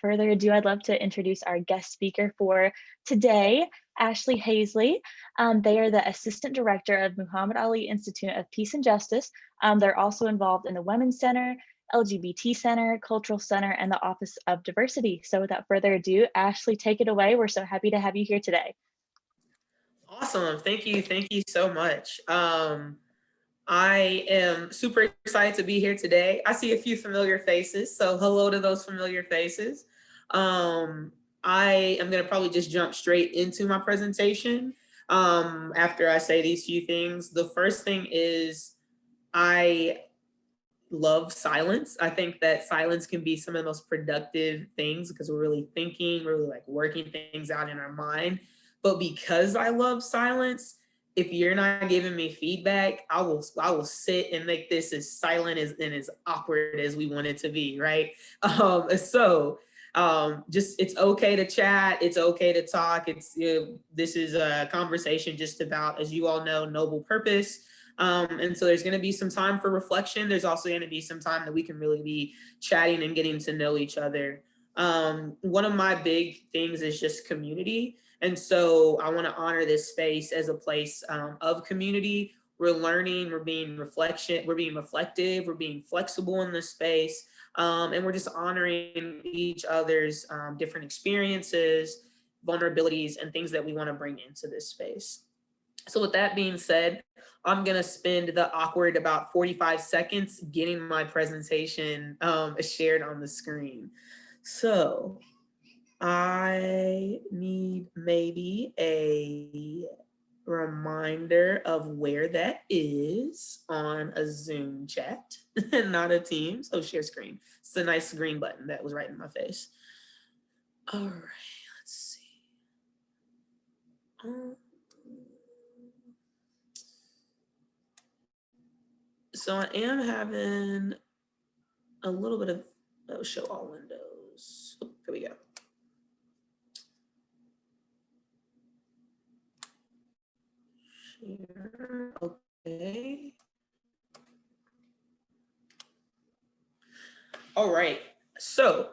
further ado, I'd love to introduce our guest speaker for today, Ashley Hazley. They are the Assistant Director of Muhammad Ali Institute of Peace and Justice. They're also involved in the Women's Center, LGBT Center, Cultural Center, and the Office of Diversity. So without further ado, Ashley, take it away. We're so happy to have you here today. Awesome. Thank you. Thank you so much. I am super excited to be here today. I see a few familiar faces, so hello to those familiar faces. I am going to probably just jump straight into my presentation after I say these few things. The first thing is I love silence. I think that silence can be some of the most productive things because we're really thinking, really like working things out in our mind. But because I love silence, if you're not giving me feedback, I will sit and make this as silent and as awkward as we want it to be, right? Just it's okay to chat, it's okay to talk. This is a conversation just about, as you all know, noble purpose. And so there's going to be some time for reflection. There's also going to be some time that we can really be chatting and getting to know each other. One of my big things is just community. And so I want to honor this space as a place of community. We're learning, we're being reflective, we're being flexible in this space. And we're just honoring each other's different experiences, vulnerabilities, and things that we want to bring into this space. So with that being said, I'm going to spend the awkward about 45 seconds getting my presentation shared on the screen. So I need maybe a reminder of where that is on a Zoom chat, not a Teams. Oh, share screen. It's a nice green button that was right in my face. All right, let's see. So I am having a little bit of show all windows. Oh, here we go. Share, okay. All right, so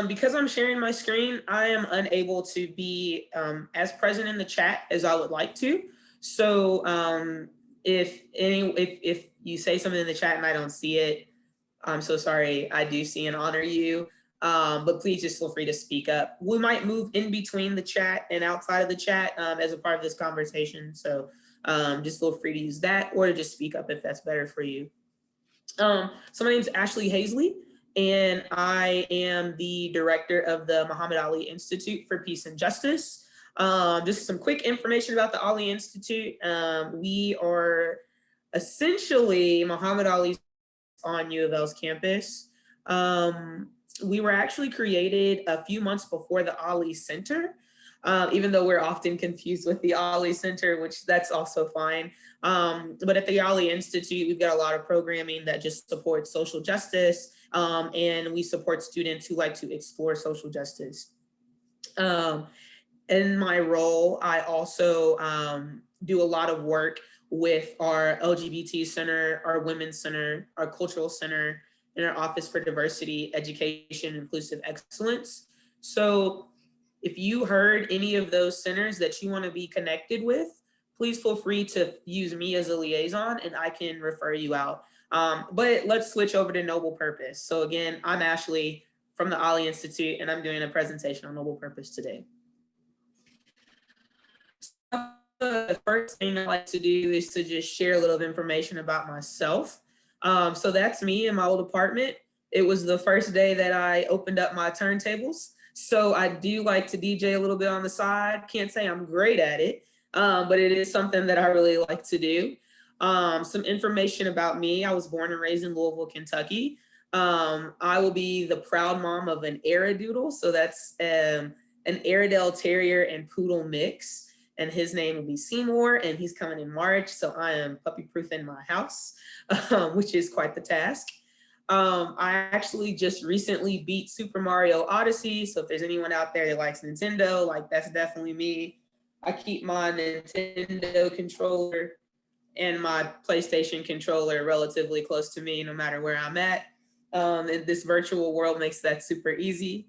because I'm sharing my screen, I am unable to be as present in the chat as I would like to. So if you say something in the chat and I don't see it, I'm so sorry. I do see and honor you, but please just feel free to speak up. We might move in between the chat and outside of the chat as a part of this conversation. So just feel free to use that or to just speak up if that's better for you. So my name is Ashley Hazley, and I am the director of the Muhammad Ali Institute for Peace and Justice. Just some quick information about the Ali Institute. We are essentially Muhammad Ali's on U of L's campus. We were actually created a few months before the Ali Center, even though we're often confused with the Ali Center, which that's also fine. But at the Ali Institute, we've got a lot of programming that just supports social justice, and we support students who like to explore social justice. In my role, I also do a lot of work with our LGBT Center, our Women's Center, our Cultural Center, and our Office for Diversity, Education, and Inclusive Excellence. So if you heard any of those centers that you want to be connected with, please feel free to use me as a liaison and I can refer you out. But let's switch over to Noble Purpose. So again, I'm Ashley from the Ali Institute and I'm doing a presentation on Noble Purpose today. The first thing I like to do is to just share a little information about myself. So that's me in my old apartment. It was the first day that I opened up my turntables. So I do like to DJ a little bit on the side. Can't say I'm great at it, but it is something that I really like to do. Some information about me. I was born and raised in Louisville, Kentucky. I will be the proud mom of an Airadoodle. So that's an Airedale Terrier and Poodle mix. And his name will be Seymour, and he's coming in March. So I am puppy-proof in my house, which is quite the task. I actually just recently beat Super Mario Odyssey. So if there's anyone out there that likes Nintendo, like that's definitely me. I keep my Nintendo controller and my PlayStation controller relatively close to me no matter where I'm at. And this virtual world makes that super easy.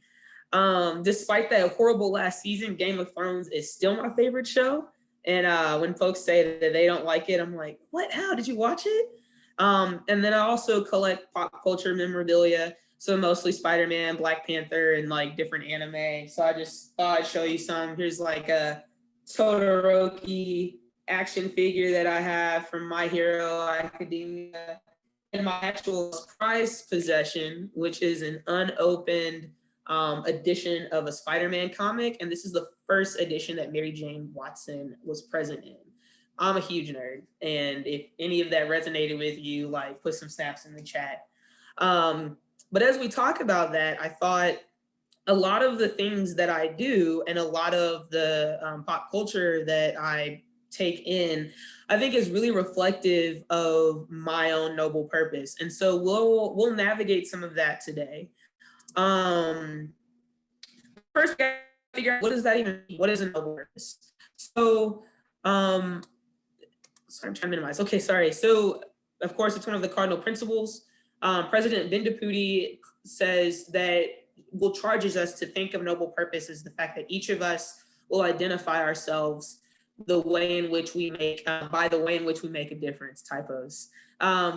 Despite that horrible last season, Game of Thrones is still my favorite show. And when folks say that they don't like it, I'm like, what? How did you watch it? And then I also collect pop culture memorabilia. So mostly Spider-Man, Black Panther, and like different anime. So I just thought I'd show you some. Here's like a Todoroki action figure that I have from My Hero Academia. And my actual prized possession, which is an unopened edition of a Spider-Man comic. And this is the first edition that Mary Jane Watson was present in. I'm a huge nerd. And if any of that resonated with you, like put some snaps in the chat. But as we talk about that, I thought a lot of the things that I do and a lot of the pop culture that I take in, I think is really reflective of my own noble purpose. And so we'll navigate some of that today. First, we gotta figure out what does that even mean? What is a noble purpose? So, sorry, I'm trying to minimize. Okay, sorry. So, of course, it's one of the cardinal principles. President Bendapudi says that charges us to think of noble purpose as the fact that each of us will identify ourselves the way in which we make, by the way in which we make a difference, typos.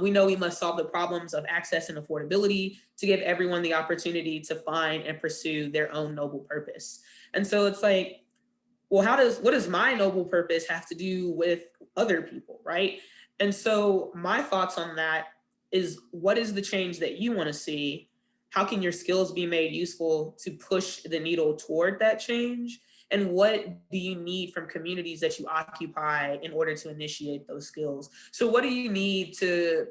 We know we must solve the problems of access and affordability to give everyone the opportunity to find and pursue their own noble purpose. And so it's like, well, what does my noble purpose have to do with other people, right? And so my thoughts on that is, what is the change that you want to see? How can your skills be made useful to push the needle toward that change? And what do you need from communities that you occupy in order to initiate those skills? So what do you need to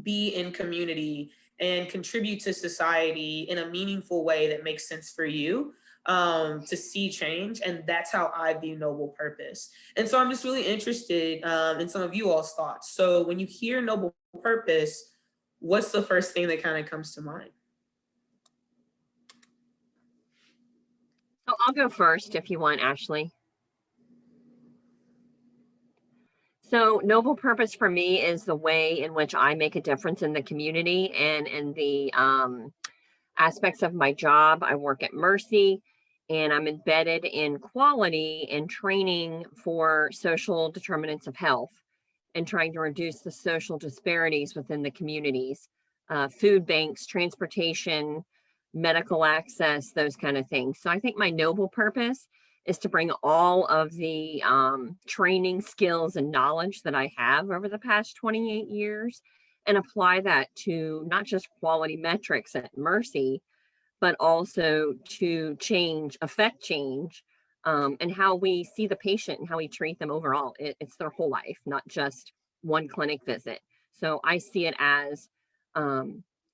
be in community and contribute to society in a meaningful way that makes sense for you to see change? And that's how I view noble purpose. And so I'm just really interested in some of you all's thoughts. So when you hear noble purpose, what's the first thing that kind of comes to mind? So I'll go first if you want, Ashley. So noble purpose for me is the way in which I make a difference in the community and in the aspects of my job. I work at Mercy, and I'm embedded in quality and training for social determinants of health and trying to reduce the social disparities within the communities, food banks, transportation, medical access, those kind of things. So I think my noble purpose is to bring all of the training skills and knowledge that I have over the past 28 years and apply that to not just quality metrics at Mercy, but also to affect change, and how we see the patient and how we treat them overall. It's their whole life, not just one clinic visit. So I see it as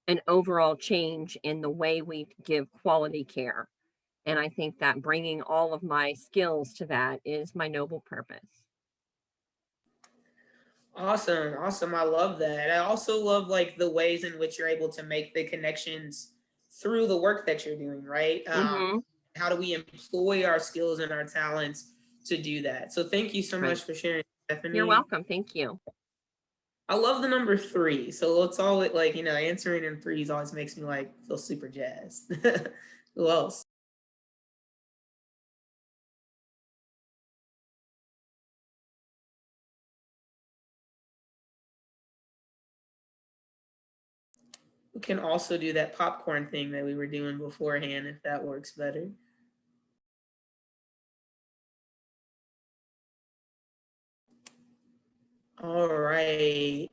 an overall change in the way we give quality care. And I think that bringing all of my skills to that is my noble purpose. Awesome. Awesome. I love that. I also love like the ways in which you're able to make the connections through the work that you're doing, right? How do we employ our skills and our talents to do that? So thank you so much for sharing, Stephanie. You're welcome. Thank you. I love the number 3. So it's always like, answering in threes always makes me like feel super jazzed. Who else? We can also do that popcorn thing that we were doing beforehand if that works better. All right.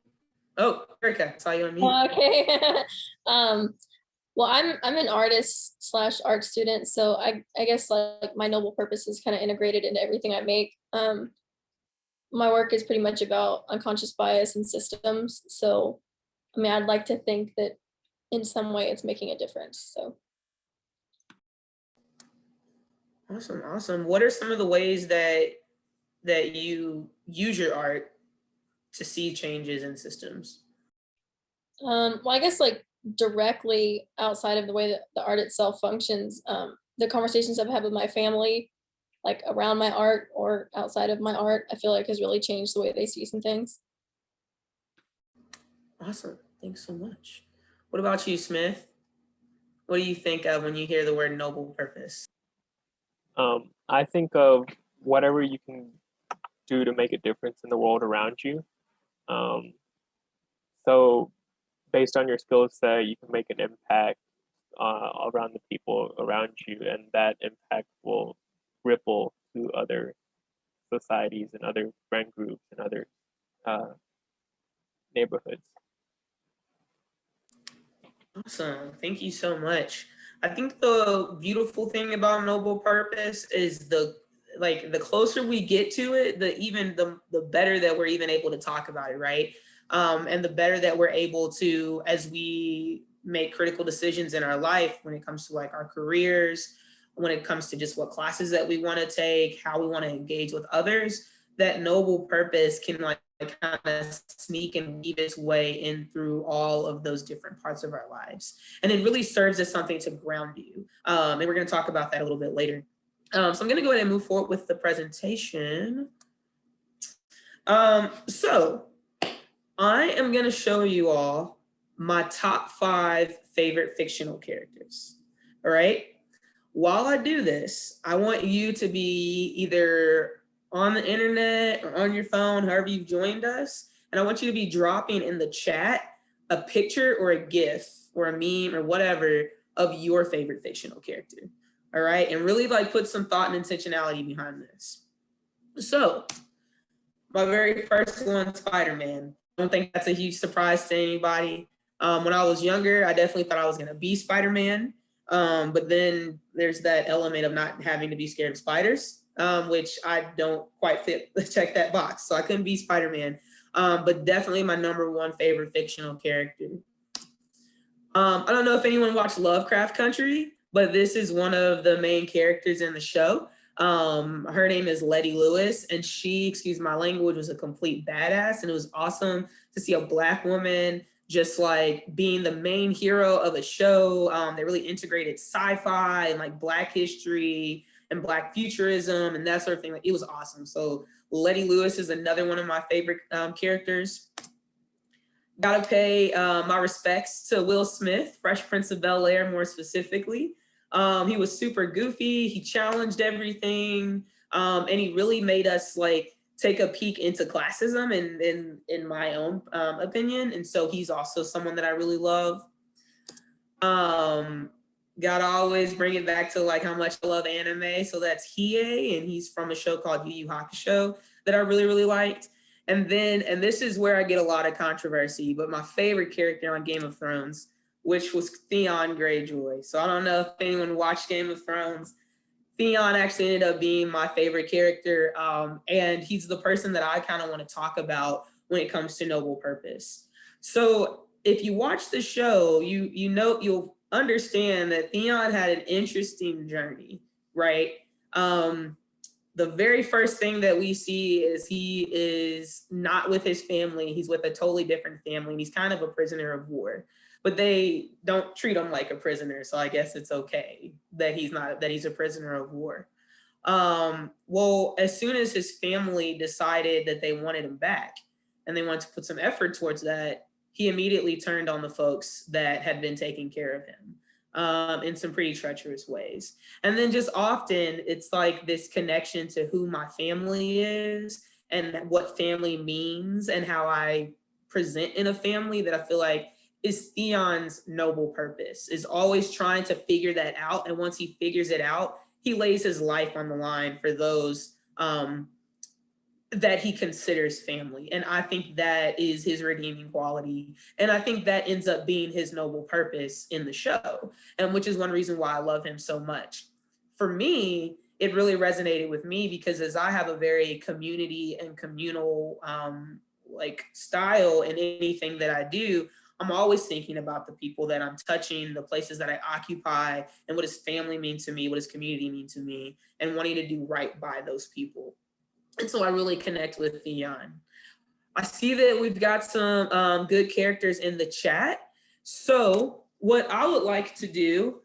Oh, Erica, saw you on mute. Okay. Well, I'm an artist / art student, so I guess like my noble purpose is kind of integrated into everything I make. My work is pretty much about unconscious bias and systems. So, I mean, I'd like to think that in some way it's making a difference. So. Awesome, awesome. What are some of the ways that you use your art to see changes in systems? Well, I guess like directly outside of the way that the art itself functions, the conversations I've had with my family, like around my art or outside of my art, I feel like has really changed the way they see some things. Awesome. Thanks so much. What about you, Smith? What do you think of when you hear the word noble purpose? I think of whatever you can do to make a difference in the world around you. So based on your skill set, you can make an impact around the people around you, and that impact will ripple to other societies and other friend groups and other neighborhoods. Awesome. Thank you so much. I think the beautiful thing about noble purpose is the closer we get to it, the better that we're even able to talk about it, right? And the better that we're able to, as we make critical decisions in our life when it comes to like our careers, when it comes to just what classes that we want to take, how we want to engage with others, that noble purpose can like kind of sneak and weave its way in through all of those different parts of our lives. And it really serves as something to ground you. And we're going to talk about that a little bit later. So I'm going to go ahead and move forward with the presentation. So I am going to show you all my top 5 favorite fictional characters. All right. While I do this, I want you to be either on the internet or on your phone, however you've joined us. And I want you to be dropping in the chat a picture or a GIF or a meme or whatever of your favorite fictional character. All right. And really like put some thought and intentionality behind this. So my very first one, Spider-Man. I don't think that's a huge surprise to anybody. When I was younger, I definitely thought I was going to be Spider-Man. But then there's that element of not having to be scared of spiders, which I don't quite check that box. So I couldn't be Spider-Man, but definitely my number 1 favorite fictional character. I don't know if anyone watched Lovecraft Country, but this is one of the main characters in the show. Her name is Letty Lewis, and she, excuse my language, was a complete badass. And it was awesome to see a Black woman just like being the main hero of a show. They really integrated sci-fi and like Black history and Black futurism and that sort of thing. Like, it was awesome. So Letty Lewis is another one of my favorite characters. Gotta pay my respects to Will Smith, Fresh Prince of Bel-Air more specifically. He was super goofy. He challenged everything. And he really made us like take a peek into classism in my own opinion. And so he's also someone that I really love. Gotta always bring it back to like how much I love anime. So that's Hiei, and he's from a show called Yu Yu Hakusho that I really, really liked. And this is where I get a lot of controversy, but my favorite character on Game of Thrones, which was Theon Greyjoy. So I don't know if anyone watched Game of Thrones. Theon actually ended up being my favorite character, and he's the person that I kind of want to talk about when it comes to noble purpose. So if you watch the show, you'll understand that Theon had an interesting journey, right? The very first thing that we see is he is not with his family. He's with a totally different family, and he's kind of a prisoner of war. But they don't treat him like a prisoner, so I guess it's okay that he's a prisoner of war. Well, as soon as his family decided that they wanted him back and they wanted to put some effort towards that, he immediately turned on the folks that had been taking care of him in some pretty treacherous ways. And then just often it's like this connection to who my family is and what family means and how I present in a family that I feel like is Theon's noble purpose, is always trying to figure that out. And once he figures it out, he lays his life on the line for those that he considers family. And I think that is his redeeming quality. And I think that ends up being his noble purpose in the show, and which is one reason why I love him so much. For me, it really resonated with me because as I have a very community and communal like style in anything that I do, I'm always thinking about the people that I'm touching, the places that I occupy, and what does family mean to me? What does community mean to me? And wanting to do right by those people. And so I really connect with Theon. I see that we've got some good characters in the chat. So what I would like to do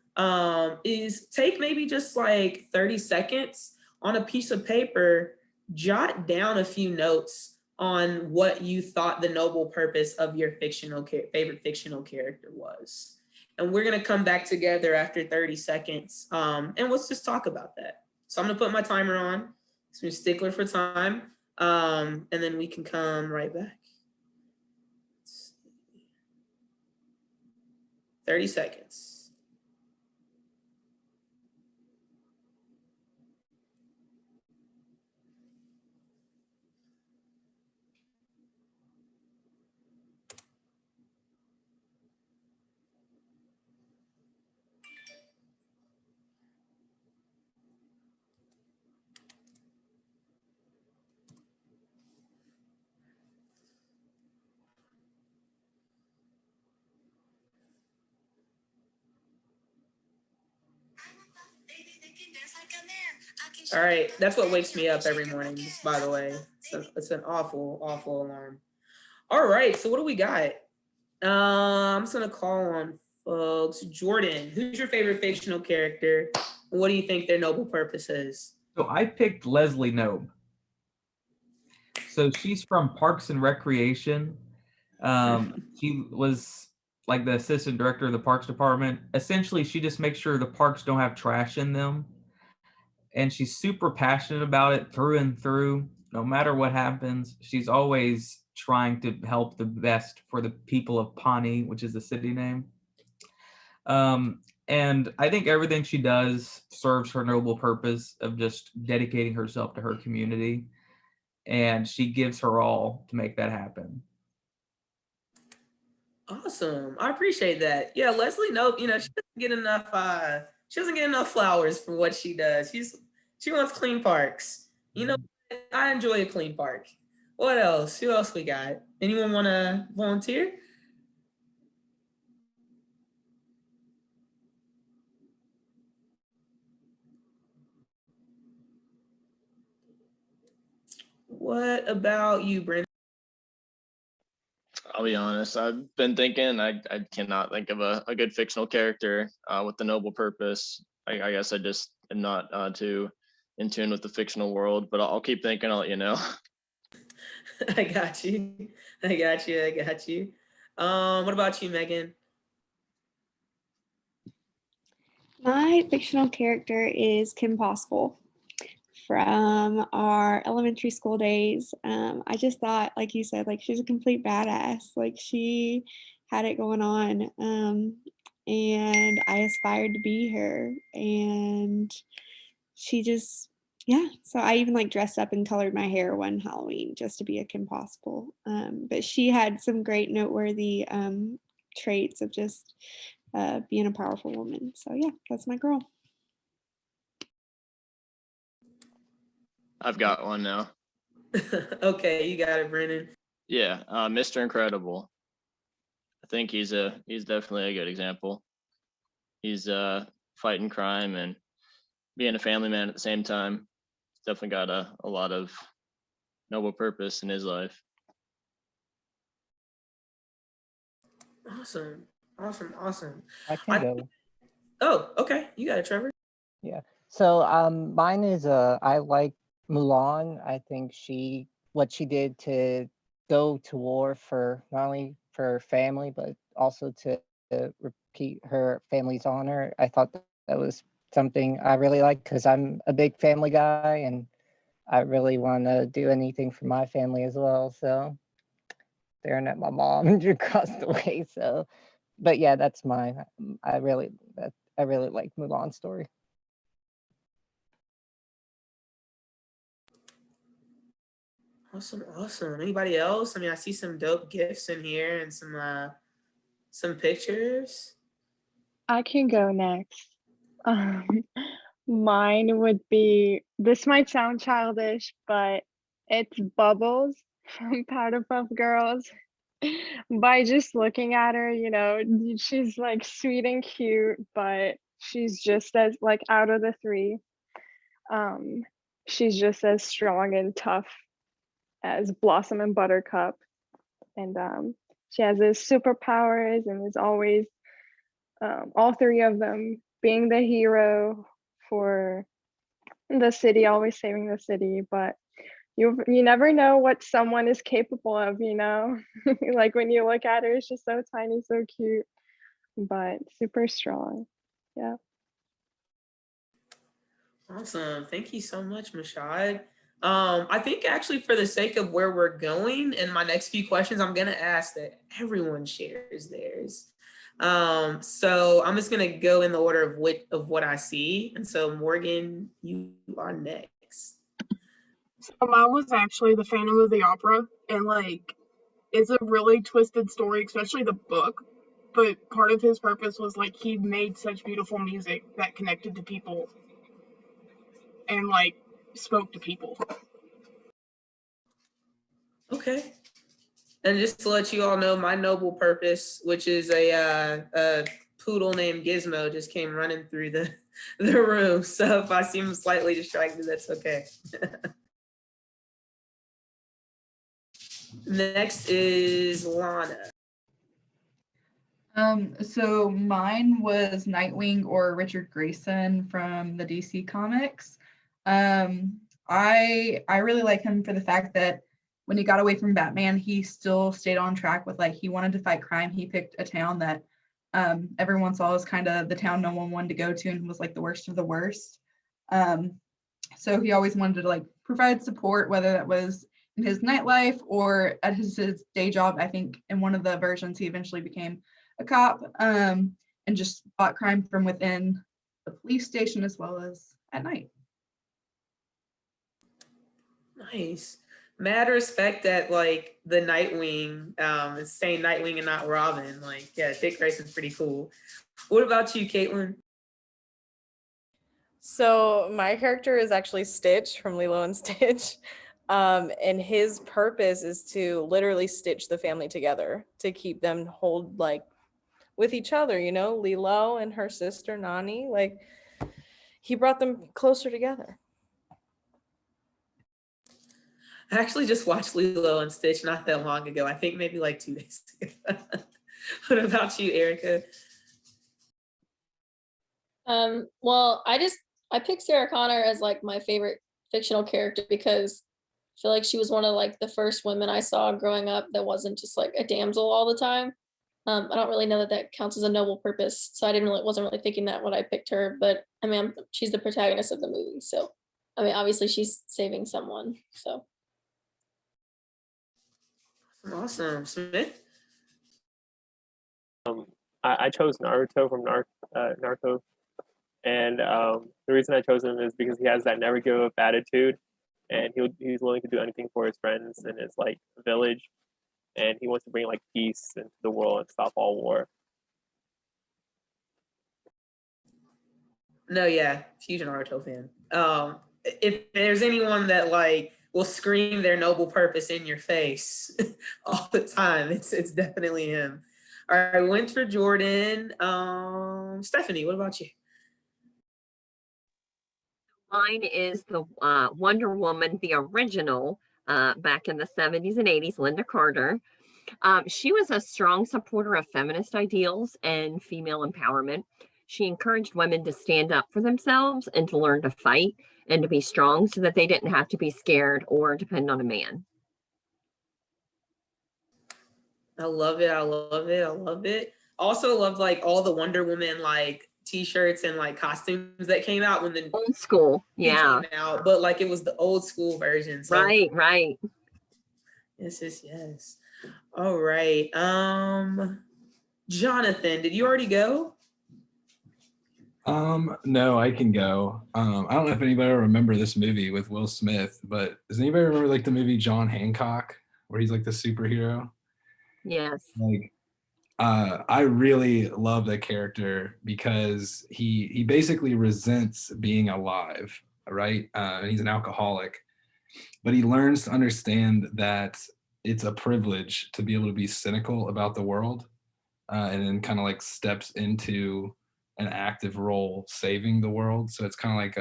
is take maybe just like 30 seconds on a piece of paper, jot down a few notes on what you thought the noble purpose of your favorite fictional character was. and we're gonna come back together after 30 seconds. And let's just talk about that. So I'm gonna put my timer on. So I'm a stickler for time. And then we can come right back. 30 seconds. All right, that's what wakes me up every morning, just by the way. It's an awful, awful alarm. All right, so what do we got? I'm just gonna call on folks. Jordan, who's your favorite fictional character? What do you think their noble purpose is? So I picked Leslie Knope. So she's from Parks and Recreation. She was like the assistant director of the Parks Department. Essentially, she just makes sure the parks don't have trash in them. And she's super passionate about it through and through. No matter what happens, she's always trying to help the best for the people of Pawnee, which is the city name. And I think everything she does serves her noble purpose of just dedicating herself to her community. And she gives her all to make that happen. Awesome. I appreciate that. Yeah, Leslie Knope, she doesn't get enough flowers for what she does. She wants clean parks. I enjoy a clean park. What else? Who else we got? Anyone want to volunteer? What about you, Brent? I'll be honest. I've been thinking. I cannot think of a good fictional character with the noble purpose. I guess I just am not too in tune with the fictional world, but I'll keep thinking. I'll let you know. I got you. I got you. What about you, Megan? My fictional character is Kim Possible from our elementary school days. I just thought, like you said, like she's a complete badass. Like she had it going on. And I aspired to be her. And she just, yeah. So I even like dressed up and colored my hair one Halloween just to be a Kim Possible. But she had some great noteworthy traits of just being a powerful woman. So yeah, that's my girl. I've got one now. Okay, you got it, Brennan. Yeah, Mr. Incredible. I think he's definitely a good example. He's fighting crime and being a family man at the same time. He's definitely got a lot of noble purpose in his life. Awesome. I can go. Oh, okay. You got it, Trevor. Yeah. So mine is I like Mulan. I think what she did to go to war for not only for her family but also to repeat her family's honor. I thought that was something I really like because I'm a big family guy and I really want to do anything for my family as well. So staring at my mom across the way. So, but yeah, that's mine. I really like Mulan's story. Awesome. Anybody else? I mean, I see some dope gifts in here and some pictures. I can go next. Mine would be, this might sound childish, but it's Bubbles from Powerpuff Girls. By just looking at her, she's like sweet and cute, but she's just as like out of the three, she's just as strong and tough as Blossom and Buttercup. And she has his superpowers and is always all three of them being the hero for the city, always saving the city. But you never know what someone is capable of, like when you look at her, it's just so tiny, so cute. but super strong. Yeah. Awesome. Thank you so much, Mashad. I think actually for the sake of where we're going and my next few questions, I'm gonna ask that everyone shares theirs. So I'm just gonna go in the order of what I see. And so Morgan, you are next. So mine was actually the Phantom of the Opera, and like it's a really twisted story, especially the book. But part of his purpose was like he made such beautiful music that connected to people and like spoke to people. Okay. And just to let you all know, my noble purpose, which is a poodle named Gizmo, just came running through the room. So if I seem slightly distracted, that's okay. Next is Lana. So mine was Nightwing or Richard Grayson from the DC comics. I really like him for the fact that when he got away from Batman, he still stayed on track with like he wanted to fight crime. He picked a town that everyone saw as kind of the town no one wanted to go to and was like the worst of the worst. So he always wanted to like provide support, whether that was in his nightlife or at his day job. I think in one of the versions he eventually became a cop and just fought crime from within the police station as well as at night. Nice. Mad respect that like the Nightwing is saying Nightwing and not Robin. Like, yeah, Dick Grayson's pretty cool. What about you, Caitlin? So my character is actually Stitch from Lilo and Stitch. And his purpose is to literally stitch the family together to keep them hold like with each other, you know, Lilo and her sister Nani, like he brought them closer together. I actually just watched Lilo and Stitch not that long ago. I think maybe like 2 days ago. What about you, Erica? Well, I picked Sarah Connor as like my favorite fictional character because I feel like she was one of like the first women I saw growing up that wasn't just like a damsel all the time. I don't really know that counts as a noble purpose, so wasn't really thinking that when I picked her. But I mean, she's the protagonist of the movie, so I mean, obviously she's saving someone. So Awesome, Smith. I chose Naruto from Naruto, and the reason I chose him is because he has that never give up attitude, and he's willing to do anything for his friends and his like village, and he wants to bring like peace into the world and stop all war. No, yeah, huge Naruto fan. If there's anyone that like will scream their noble purpose in your face all the time, it's definitely him. All right, Winter Jordan. Stephanie, what about you? Mine is the Wonder Woman, the original, back in the 70s and 80s, Linda Carter. She was a strong supporter of feminist ideals and female empowerment. She encouraged women to stand up for themselves and to learn to fight and to be strong so that they didn't have to be scared or depend on a man. I love it. I love it. I love it. Also love like all the Wonder Woman like t-shirts and like costumes that came out when the old school, yeah, came out, but like it was the old school version. So. Right. Yes. All right. Jonathan, did you already go? No, I can go. I don't know if anybody remember this movie with Will Smith, but does anybody remember like the movie John Hancock, where he's like the superhero? Yes. Like, I really love that character because he basically resents being alive, right? And he's an alcoholic, but he learns to understand that it's a privilege to be able to be cynical about the world, and then kind of like steps into an active role saving the world. So it's kind of like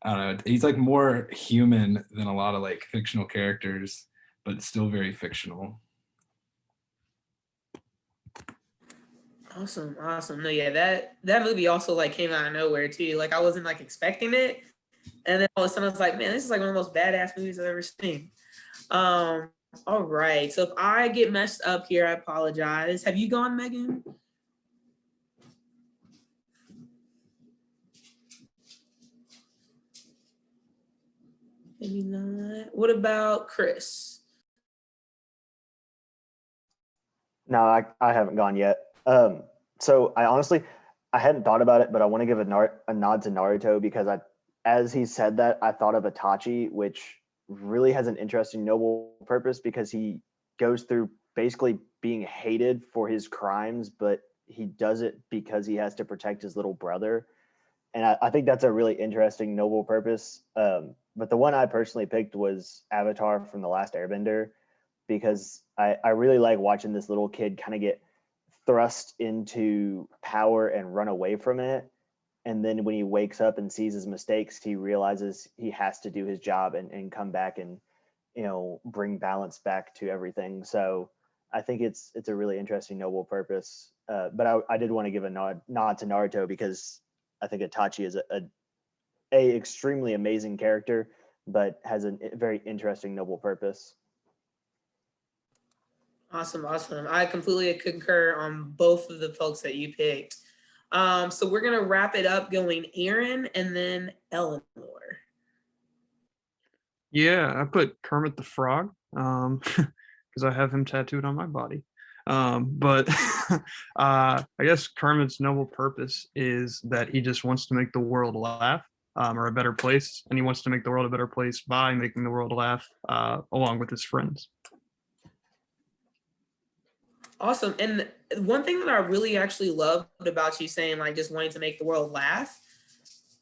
I don't know, he's like more human than a lot of like fictional characters, but still very fictional. Awesome. No, yeah, that movie also like came out of nowhere too. Like I wasn't like expecting it. And then all of a sudden I was like, man, this is like one of the most badass movies I've ever seen. All right. So if I get messed up here, I apologize. Have you gone, Megan? Maybe not. What about Chris? No, I haven't gone yet. So I honestly, I hadn't thought about it, but I want to give a nod to Naruto because as he said that, I thought of Itachi, which really has an interesting noble purpose because he goes through basically being hated for his crimes, but he does it because he has to protect his little brother. And I think that's a really interesting noble purpose. But the one I personally picked was Avatar from The Last Airbender because I really like watching this little kid kind of get thrust into power and run away from it. And then when he wakes up and sees his mistakes, he realizes he has to do his job and come back and, bring balance back to everything. So I think it's a really interesting, noble purpose. But I did want to give a nod to Naruto because I think Itachi is a extremely amazing character, but has a very interesting, noble purpose. Awesome. I completely concur on both of the folks that you picked. So we're gonna wrap it up going Aaron and then Eleanor. Yeah, I put Kermit the Frog because I have him tattooed on my body. But I guess Kermit's noble purpose is that he just wants to make the world laugh or a better place, and he wants to make the world a better place by making the world laugh along with his friends. Awesome. And one thing that I really actually loved about you saying like just wanting to make the world laugh,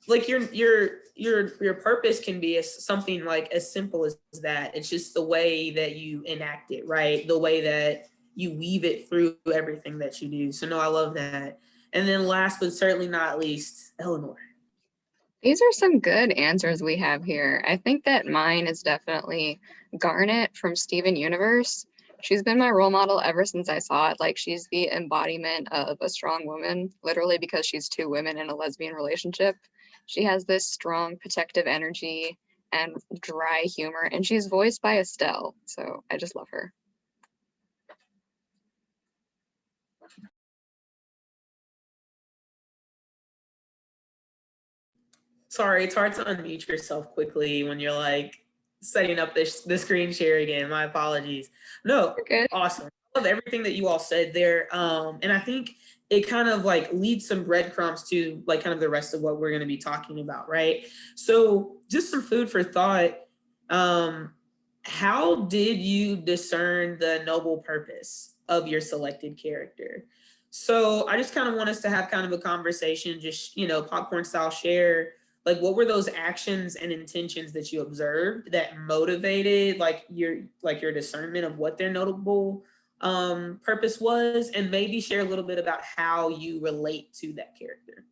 like your purpose can be something like as simple as that. It's just the way that you enact it, right? The way that you weave it through everything that you do. So no, I love that. And then last but certainly not least, Eleanor. These are some good answers we have here. I think that mine is definitely Garnet from Steven Universe. She's been my role model ever since I saw it. Like, she's the embodiment of a strong woman, literally because she's two women in a lesbian relationship. She has this strong protective energy and dry humor, and she's voiced by Estelle. So I just love her. Sorry, it's hard to unmute yourself quickly when you're like setting up the screen share again. My apologies. No, awesome. I love everything that you all said there. And I think it kind of like leads some breadcrumbs to like kind of the rest of what we're going to be talking about, right? So just some food for thought. How did you discern the noble purpose of your selected character? So I just kind of want us to have kind of a conversation, just, popcorn style share. Like, what were those actions and intentions that you observed that motivated like your discernment of what their notable purpose was, and maybe share a little bit about how you relate to that character.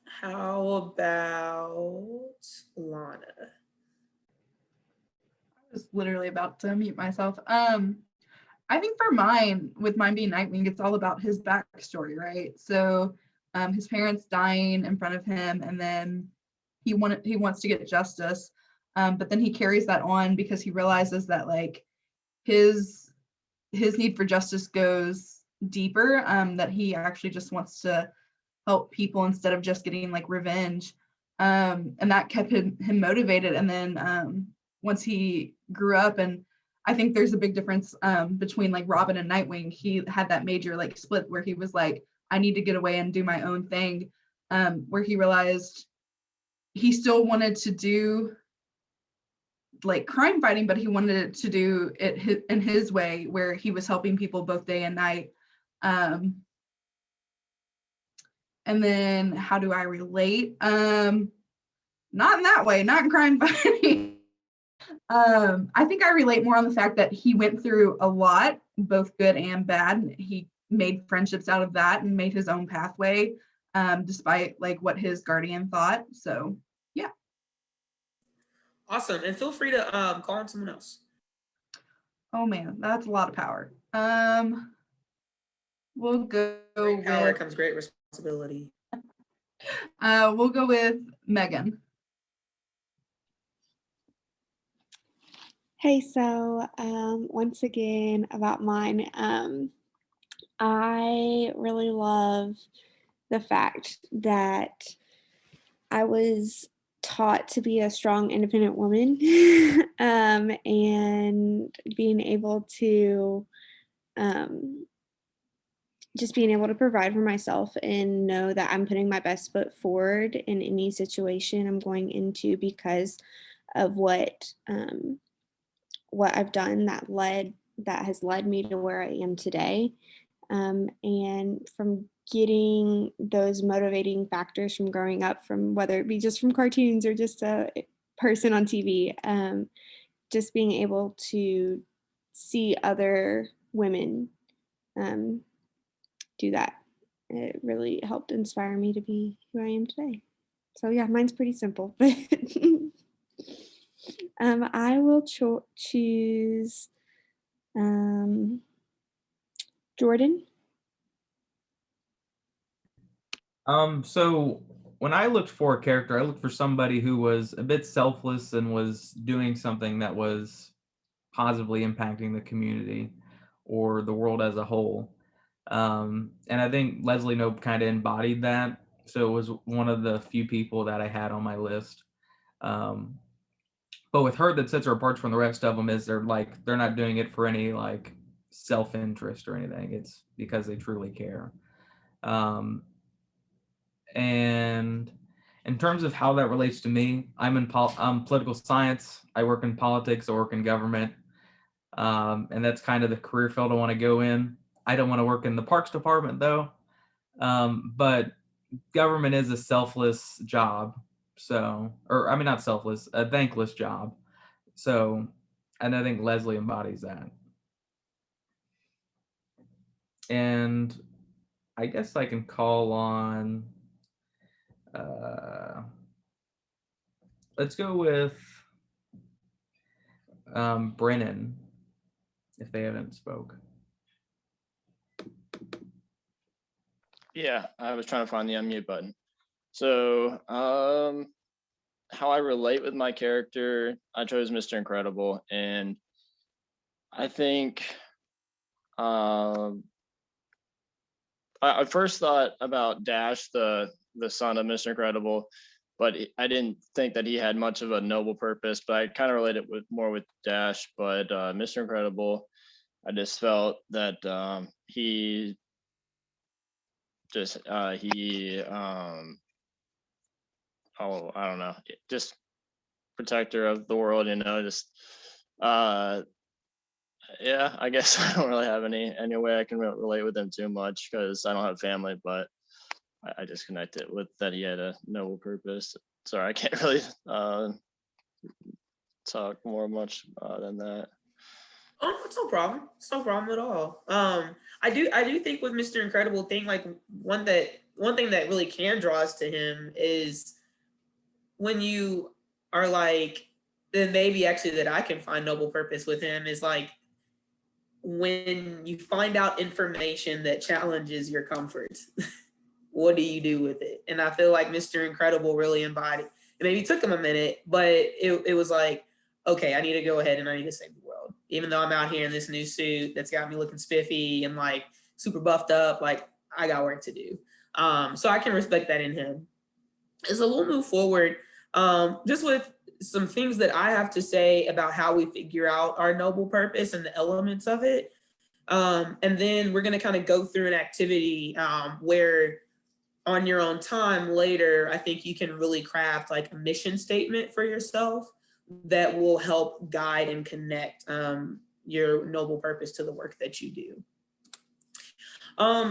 How about Lana? I was literally about to mute myself. I think for mine, with mine being Nightwing, it's all about his backstory, right? So his parents dying in front of him, and then he wants to get justice, but then he carries that on because he realizes that like his need for justice goes deeper, that he actually just wants to help people instead of just getting like revenge, and that kept him motivated. And then once he grew up, and I think there's a big difference between like Robin and Nightwing. He had that major like split where he was like, I need to get away and do my own thing, where he realized he still wanted to do like crime fighting, but he wanted to do it in his way, where he was helping people both day and night. And then how do I relate? Not in that way, not in crime fighting. I think I relate more on the fact that he went through a lot, both good and bad. He made friendships out of that and made his own pathway, despite like what his guardian thought. So yeah. Awesome. And feel free to call on someone else. Oh man, that's a lot of power. We'll go Great power with comes great responsibility. we'll go with Megan. Hey, so once again about mine, I really love the fact that I was taught to be a strong, independent woman, and being able to just being able to provide for myself and know that I'm putting my best foot forward in any situation I'm going into because of what I've done that has led me to where I am today. And from getting those motivating factors from growing up, from whether it be just from cartoons or just a person on TV, just being able to see other women do that, it really helped inspire me to be who I am today. So yeah, mine's pretty simple, but I will choose Jordan. So when I looked for a character, I looked for somebody who was a bit selfless and was doing something that was positively impacting the community or the world as a whole. And I think Leslie Knope kind of embodied that. So it was one of the few people that I had on my list. But with her, that sets her apart from the rest of them is they're not doing it for any like self-interest or anything. It's because they truly care. And in terms of how that relates to me, I'm in political science. I work in politics. I work in government. And that's kind of the career field I want to go in. I don't want to work in the parks department though. But government is a selfless job. So, or I mean, not selfless, a thankless job. So, and I think Leslie embodies that. And I guess I can call on, let's go with Brennan, if they haven't spoke. Yeah, I was trying to find the unmute button. So, how I relate with my character, I chose Mr. Incredible, and I think I first thought about Dash, the son of Mr. Incredible, but I didn't think that he had much of a noble purpose. But I kind of related more with Dash, but Mr. Incredible, I just felt that he just I don't know, just protector of the world, just yeah, I guess I don't really have any way I can relate with him too much because I don't have family, but I just connected with that he had a noble purpose. Sorry, I can't really talk much than that. Oh, it's no problem. It's no problem at all. I do think with Mr. Incredible thing, like one thing that really can draw us to him is when you are like, then maybe actually that I can find noble purpose with him is like when you find out information that challenges your comforts. What do you do with it? And I feel like Mr. Incredible really embodied. It maybe took him a minute, but it was like, okay, I need to go ahead and I need to save the world. Even though I'm out here in this new suit that's got me looking spiffy and like super buffed up, like I got work to do. So I can respect that in him. And so we'll move forward just with some things that I have to say about how we figure out our noble purpose and the elements of it. And then we're going to kind of go through an activity where on your own time later, I think you can really craft like a mission statement for yourself that will help guide and connect your noble purpose to the work that you do.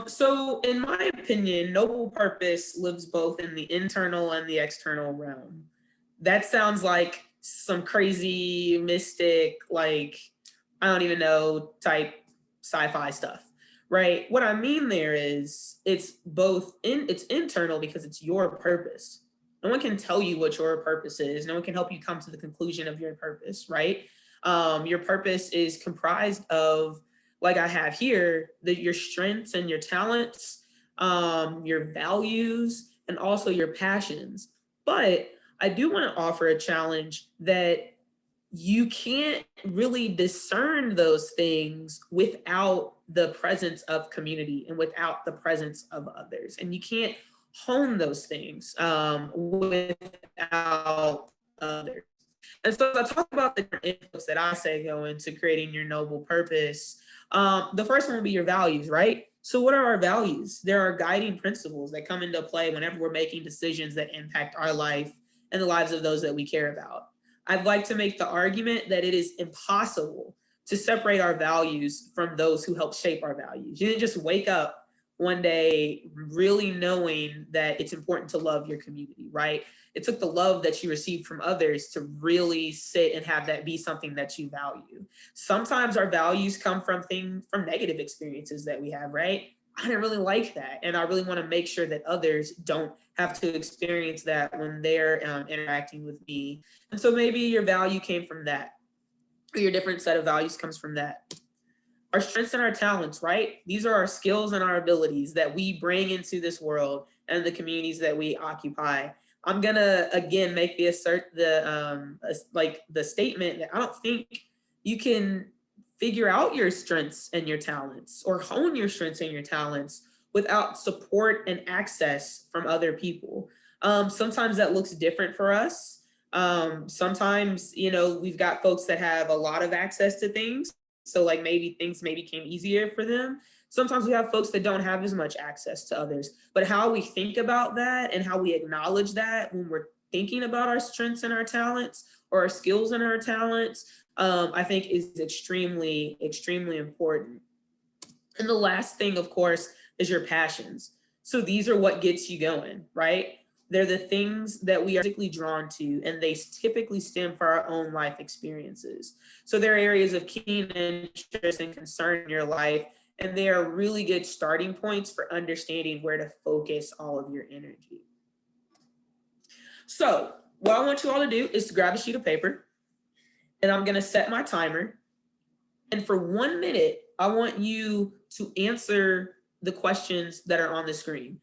So in my opinion, noble purpose lives both in the internal and the external realm. That sounds like some crazy mystic, like, I don't even know, type sci-fi stuff, right? What I mean there is it's internal because it's your purpose. No one can tell you what your purpose is. No one can help you come to the conclusion of your purpose, right? Your purpose is comprised of like I have here, your strengths and your talents, your values, and also your passions. But I do want to offer a challenge that you can't really discern those things without the presence of community and without the presence of others. And you can't hone those things without others. And so as I talk about the different inputs that I say go into creating your noble purpose, the first one would be your values, right? So what are our values? There are guiding principles that come into play whenever we're making decisions that impact our life and the lives of those that we care about. I'd like to make the argument that it is impossible to separate our values from those who help shape our values. You didn't just wake up one day really knowing that it's important to love your community, right? It took the love that you received from others to really sit and have that be something that you value. Sometimes our values come from negative experiences that we have, right? I didn't really like that. And I really want to make sure that others don't have to experience that when they're interacting with me. And so maybe your value came from that, or your different set of values comes from that. Our strengths and our talents, right? These are our skills and our abilities that we bring into this world and the communities that we occupy. I'm gonna again make the statement that I don't think you can figure out your strengths and your talents or hone your strengths and your talents without support and access from other people. Sometimes that looks different for us. Sometimes, we've got folks that have a lot of access to things. So like maybe things became easier for them. Sometimes we have folks that don't have as much access to others, but how we think about that and how we acknowledge that when we're thinking about our strengths and our talents or our skills and our talents, I think is extremely, extremely important. And the last thing, of course, is your passions. So these are what gets you going, right? They're the things that we are physically drawn to, and they typically stem from our own life experiences. So there are areas of keen interest and concern in your life, and they are really good starting points for understanding where to focus all of your energy. So what I want you all to do is to grab a sheet of paper, and I'm going to set my timer. And for 1 minute, I want you to answer the questions that are on the screen.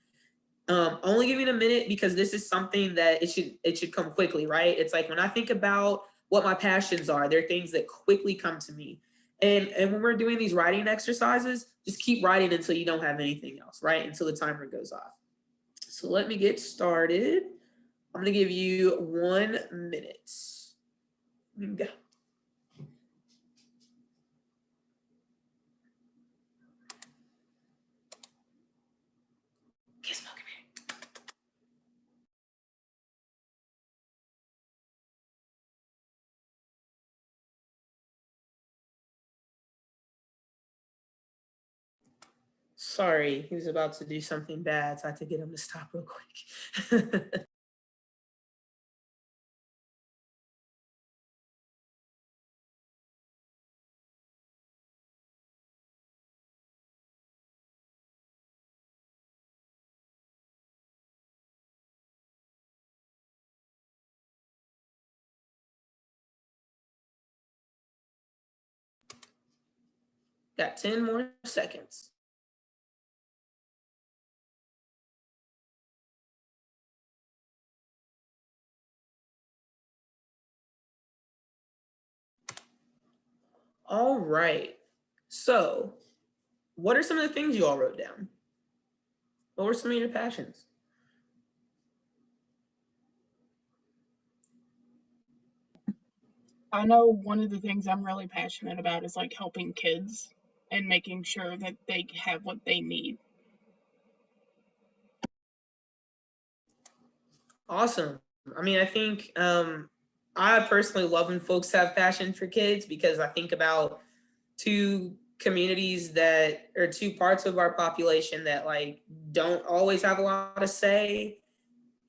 Only giving a minute because this is something that it should come quickly, right? It's like when I think about what my passions are, they're things that quickly come to me. And when we're doing these writing exercises, just keep writing until you don't have anything else, right? Until the timer goes off. So let me get started. I'm gonna give you 1 minute. Go. Sorry, he was about to do something bad, so I had to get him to stop real quick. Got 10 more seconds. All right. So, what are some of the things you all wrote down? What were some of your passions? I know one of the things I'm really passionate about is like helping kids and making sure that they have what they need. Awesome. I mean, I think I personally love when folks have passion for kids because I think about two communities that are two parts of our population that like don't always have a lot of say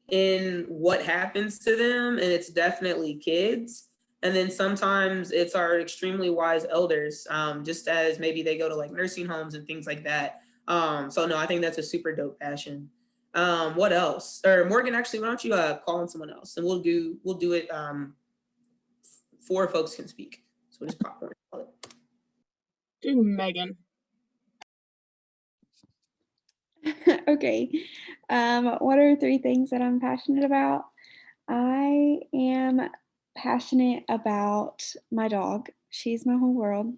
in what happens to them, and it's definitely kids. And then sometimes it's our extremely wise elders, just as maybe they go to like nursing homes and things like that. So no, I think that's a super dope passion. What else? Or Morgan, actually, why don't you call on someone else, and we'll do it. 4 folks can speak. So just popcorn. Do Megan. Okay. What are three things that I'm passionate about? I am passionate about my dog. She's my whole world.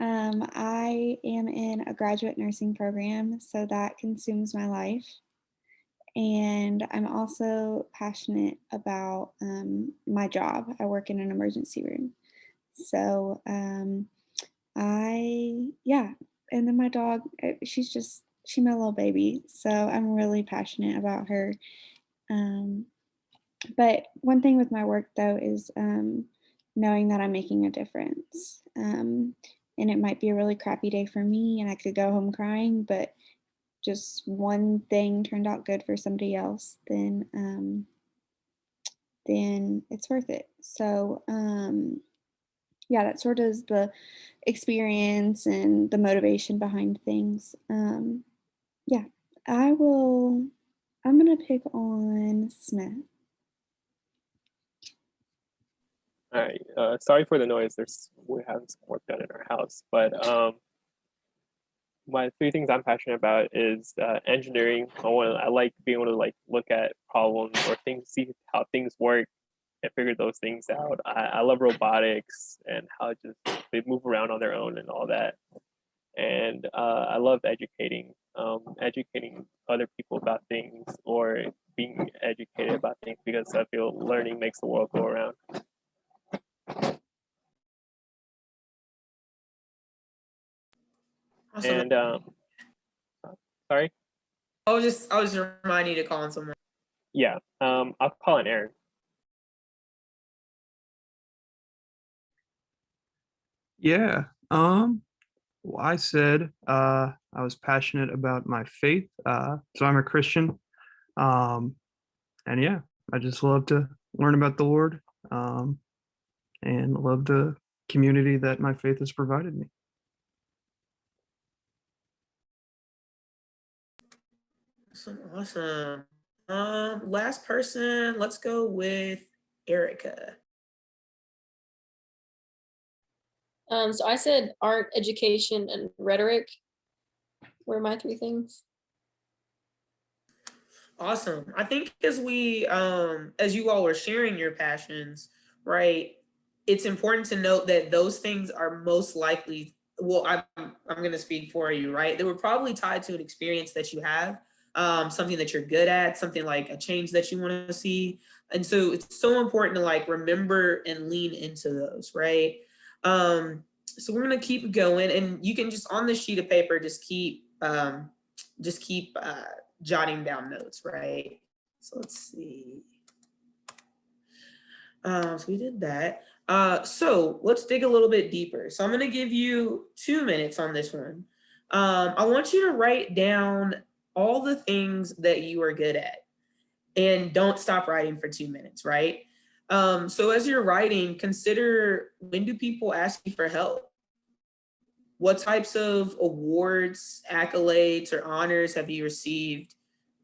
I am in a graduate nursing program, so that consumes my life. And I'm also passionate about my job. I work in an emergency room. So yeah. And then my dog, she's my little baby. So I'm really passionate about her. But one thing with my work though is knowing that I'm making a difference. And it might be a really crappy day for me and I could go home crying, but just one thing turned out good for somebody else, then it's worth it. So yeah, that sort of is the experience and the motivation behind things. Yeah, I'm gonna pick on Smith. All right. Sorry for the noise. We're having some work done in our house, but my three things I'm passionate about is engineering. I like being able to like look at problems or things, see how things work, and figure those things out. I love robotics and how just they move around on their own and all that. And I love educating other people about things or being educated about things because I feel learning makes the world go around. Awesome. And sorry. I was just reminding you to call on someone. Yeah. I'll call on Aaron. Yeah. Well, I said I was passionate about my faith. So I'm a Christian. And yeah, I just love to learn about the Lord, and love the community that my faith has provided me. Awesome. Last person, let's go with Erica. So I said art, education, and rhetoric were my three things. Awesome. I think as as you all are sharing your passions, right, it's important to note that those things are most likely, well, I'm going to speak for you, right? They were probably tied to an experience that you have, something that you're good at, something like a change that you want to see. And so it's so important to like remember and lean into those, right? So we're going to keep going, and you can just on this sheet of paper, just keep jotting down notes, right? So let's see. So we did that. So let's dig a little bit deeper. So I'm going to give you 2 minutes on this one. I want you to write down all the things that you are good at, and don't stop writing for 2 minutes, right? So as you're writing, consider, when do people ask you for help? What types of awards, accolades, or honors have you received?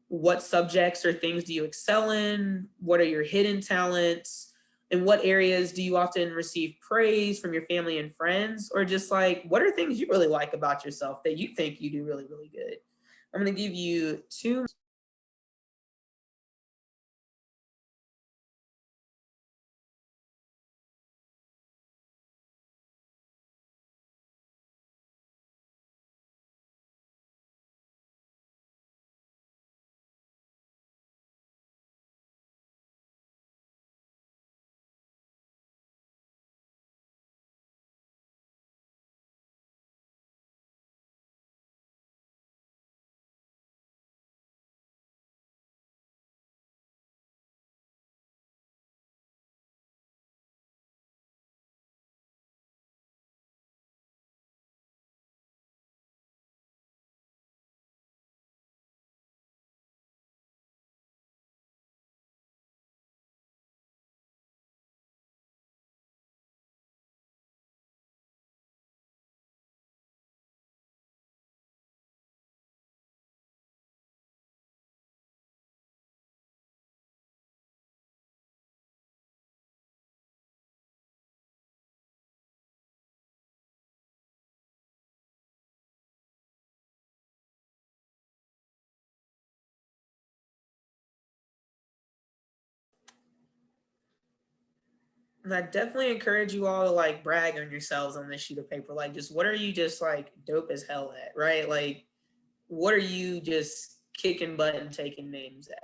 What subjects or things do you excel in? What are your hidden talents? In what areas do you often receive praise from your family and friends? Or just like, what are things you really like about yourself that you think you do really, really good? I'm going to give you 2 And I definitely encourage you all to like brag on yourselves on this sheet of paper. Like, just what are you just like dope as hell at, right? Like, what are you just kicking butt and taking names at?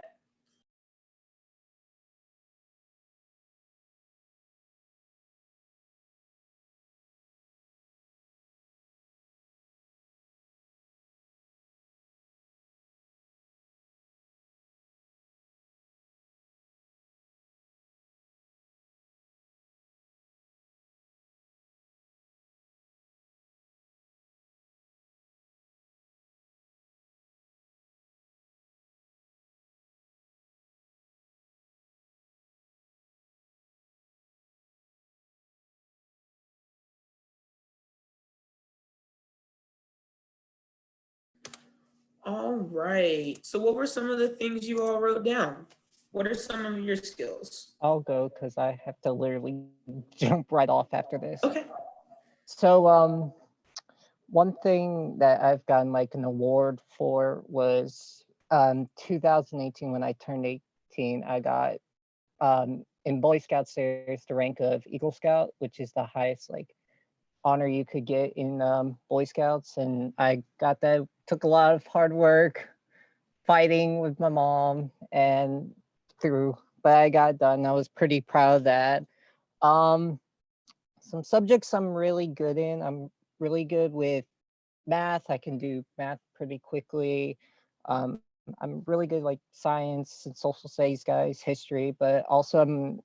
All right. So what were some of the things you all wrote down? What are some of your skills? I'll go because I have to literally jump right off after this. Okay. So one thing that I've gotten like an award for was 2018 when I turned 18. I got in Boy Scouts there's the rank of Eagle Scout, which is the highest like honor you could get in Boy Scouts, and I got that. Took a lot of hard work, fighting with my mom, and but I got it done. I was pretty proud of that. Some subjects I'm really good in. I'm really good with math. I can do math pretty quickly. Um, I'm really good like science and social studies guys, history, but also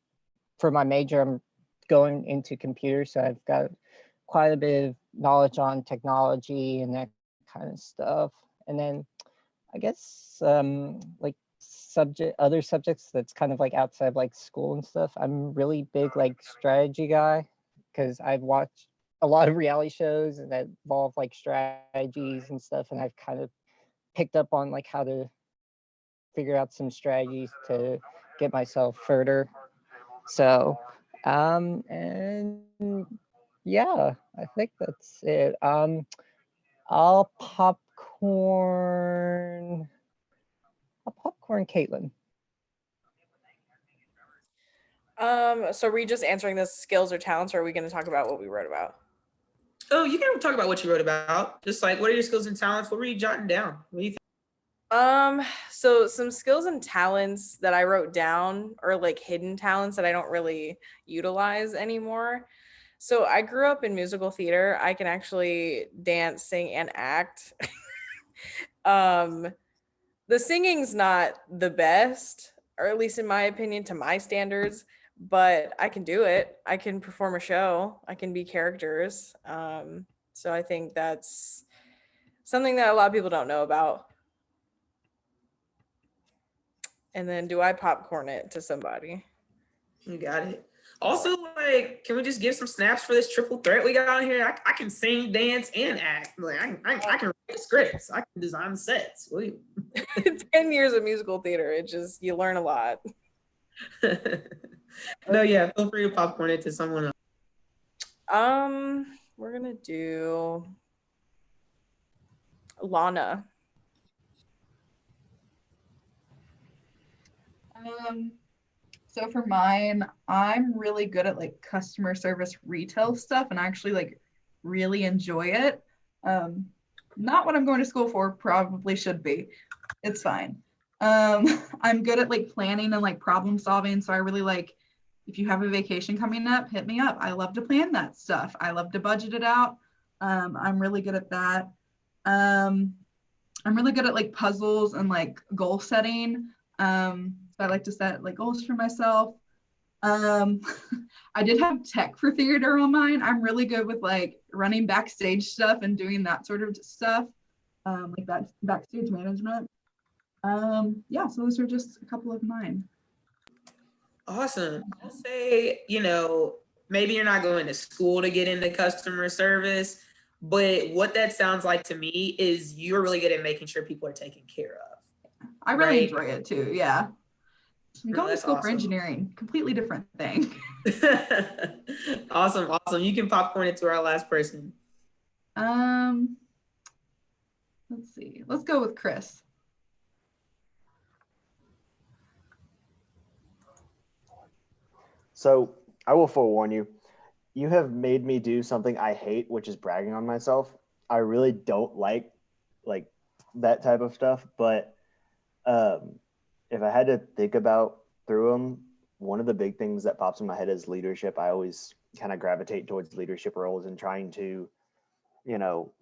for my major, I'm going into computers, so I've got quite a bit of knowledge on technology and that kind of stuff. And then I guess like other subjects that's kind of like outside like school and stuff. I'm really big like strategy guy because I've watched a lot of reality shows and that involve like strategies and stuff, and I've kind of picked up on like how to figure out some strategies to get myself further. So and yeah, I think that's it. I'll popcorn. I'll popcorn Caitlin. So are we just answering the skills or talents, or are we going to talk about what we wrote about? Oh, you can talk about what you wrote about. Just like, what are your skills and talents? What were you jotting down? What do you think? So some skills and talents that I wrote down are like hidden talents that I don't really utilize anymore. So I grew up in musical theater. I can actually dance, sing, and act. The singing's not the best, or at least in my opinion, to my standards, but I can do it. I can perform a show. I can be characters. So I think that's something that a lot of people don't know about. And then do I popcorn it to somebody? You got it. Also, like, can we just give some snaps for this triple threat we got on here? I can sing, dance, and act. Like, I can write the scripts. I can design the sets. 10 years of musical theater. It just, you learn a lot. No, yeah, feel free to popcorn it to someone else. We're gonna do Lana. So for mine, I'm really good at like customer service retail stuff, and I actually like really enjoy it. Not what I'm going to school for, probably should be. It's fine. I'm good at like planning and like problem solving, so I really like if you have a vacation coming up, hit me up. I love to plan that stuff. I love to budget it out. I'm really good at that. I'm really good at like puzzles and like goal setting. So I like to set like goals for myself. I did have tech for theater on mine. I'm really good with like running backstage stuff and doing that sort of stuff, like that backstage management. Yeah, so those are just a couple of mine. Awesome. I'll say, maybe you're not going to school to get into customer service, but what that sounds like to me is you're really good at making sure people are taken care of. I really enjoy it too. Yeah. I'm going to school for awesome. engineering, completely different thing. Awesome. You can popcorn it to our last person. Let's see. Let's go with Chris. So I will forewarn you. You have made me do something I hate, which is bragging on myself. I really don't like that type of stuff. But if I had to think about through them, one of the big things that pops in my head is leadership. I always kind of gravitate towards leadership roles and trying to, you know,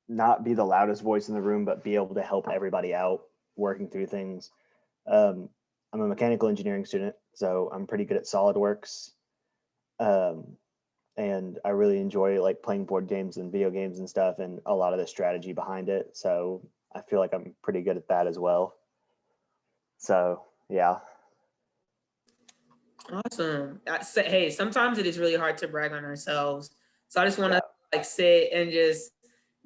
not be the loudest voice in the room, but be able to help everybody out working through things. Um, I'm a mechanical engineering student, so I'm pretty good at SolidWorks. Um, and I really enjoy like playing board games and video games and stuff and a lot of the strategy behind it. So I feel like I'm pretty good at that as well. So yeah. Awesome. Hey, sometimes it is really hard to brag on ourselves. So I just want to like sit and just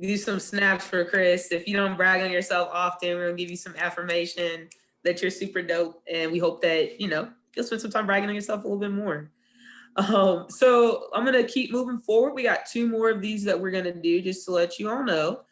do some snaps for Chris. If you don't brag on yourself often, we're gonna give you some affirmation that you're super dope, and we hope that you'll spend some time bragging on yourself a little bit more. So I'm gonna keep moving forward. We got 2 more of these that we're gonna do just to let you all know.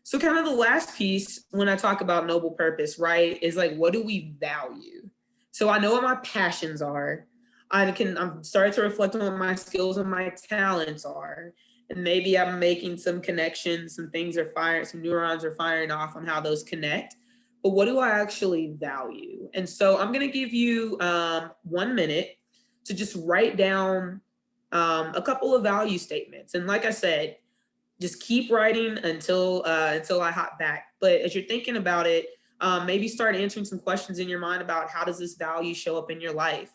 So kind of the last piece when I talk about noble purpose, right, is like, what do we value? So I know what my passions are. I'm starting to reflect on what my skills and my talents are. And maybe I'm making some connections, some things are firing, some neurons are firing off on how those connect. But what do I actually value? And so I'm gonna give you 1 minute to just write down a couple of value statements. And like I said, just keep writing until I hop back. But as you're thinking about it, maybe start answering some questions in your mind about how does this value show up in your life?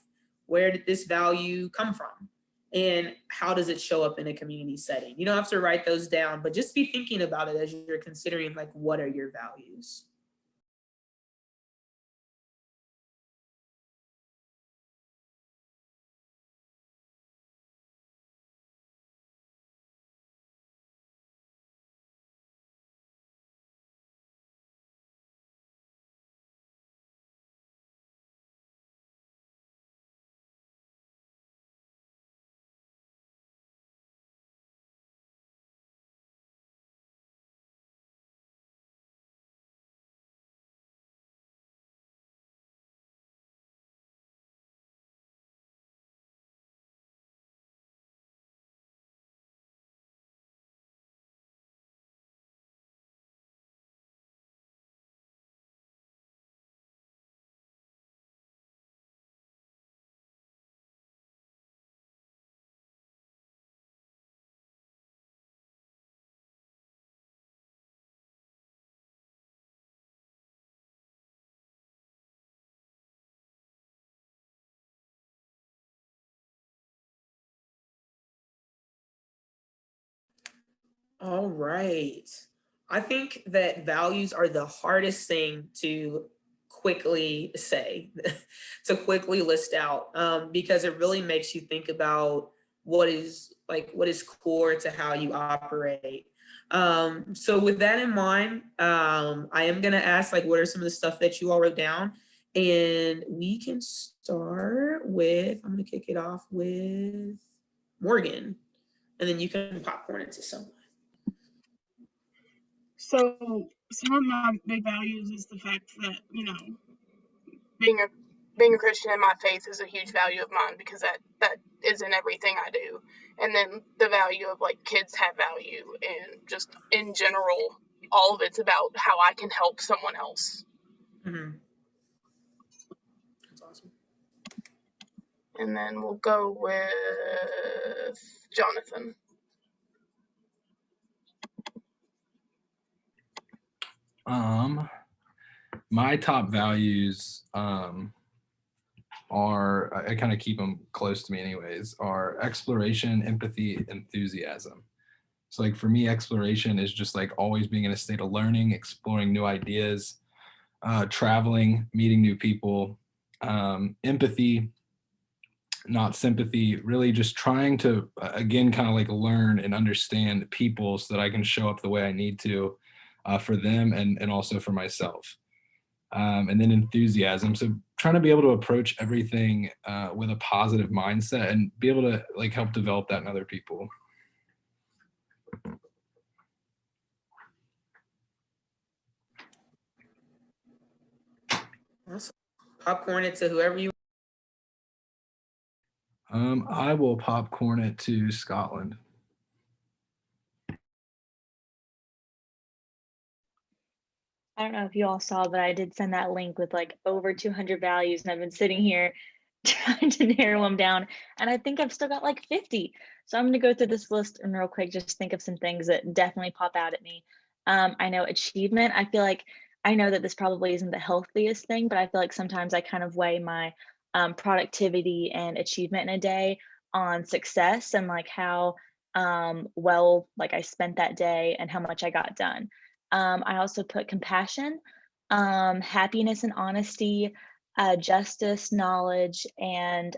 Where did this value come from? And how does it show up in a community setting? You don't have to write those down, but just be thinking about it as you're considering like, what are your values? All right. I think that values are the hardest thing to quickly say, to quickly list out, because it really makes you think about what is core to how you operate. So with that in mind, I am gonna ask like, what are some of the stuff that you all wrote down? And we can start with, I'm gonna kick it off with Morgan, and then you can popcorn into someone. So some of my big values is the fact that, being a Christian in my faith is a huge value of mine because that is in everything I do. And then the value of like kids have value and just in general, all of it's about how I can help someone else. Mm-hmm. That's awesome. And then we'll go with Jonathan. My top values are, I kind of keep them close to me anyways, are exploration, empathy, enthusiasm. So like for me, exploration is just like always being in a state of learning, exploring new ideas, traveling, meeting new people. Empathy, not sympathy, really just trying to, again, kind of like learn and understand people so that I can show up the way I need to for them and also for myself. And then enthusiasm. So trying to be able to approach everything with a positive mindset and be able to like help develop that in other people. Awesome. Popcorn it to whoever you I will popcorn it to Scotland. I don't know if you all saw, but I did send that link with like over 200 values, and I've been sitting here trying to narrow them down, and I think I've still got like 50. So I'm gonna go through this list and real quick just think of some things that definitely pop out at me. I know achievement. I feel like I know that this probably isn't the healthiest thing, but I feel like sometimes I kind of weigh my productivity and achievement in a day on success and like how well like I spent that day and how much I got done. I also put compassion, happiness and honesty, justice, knowledge, and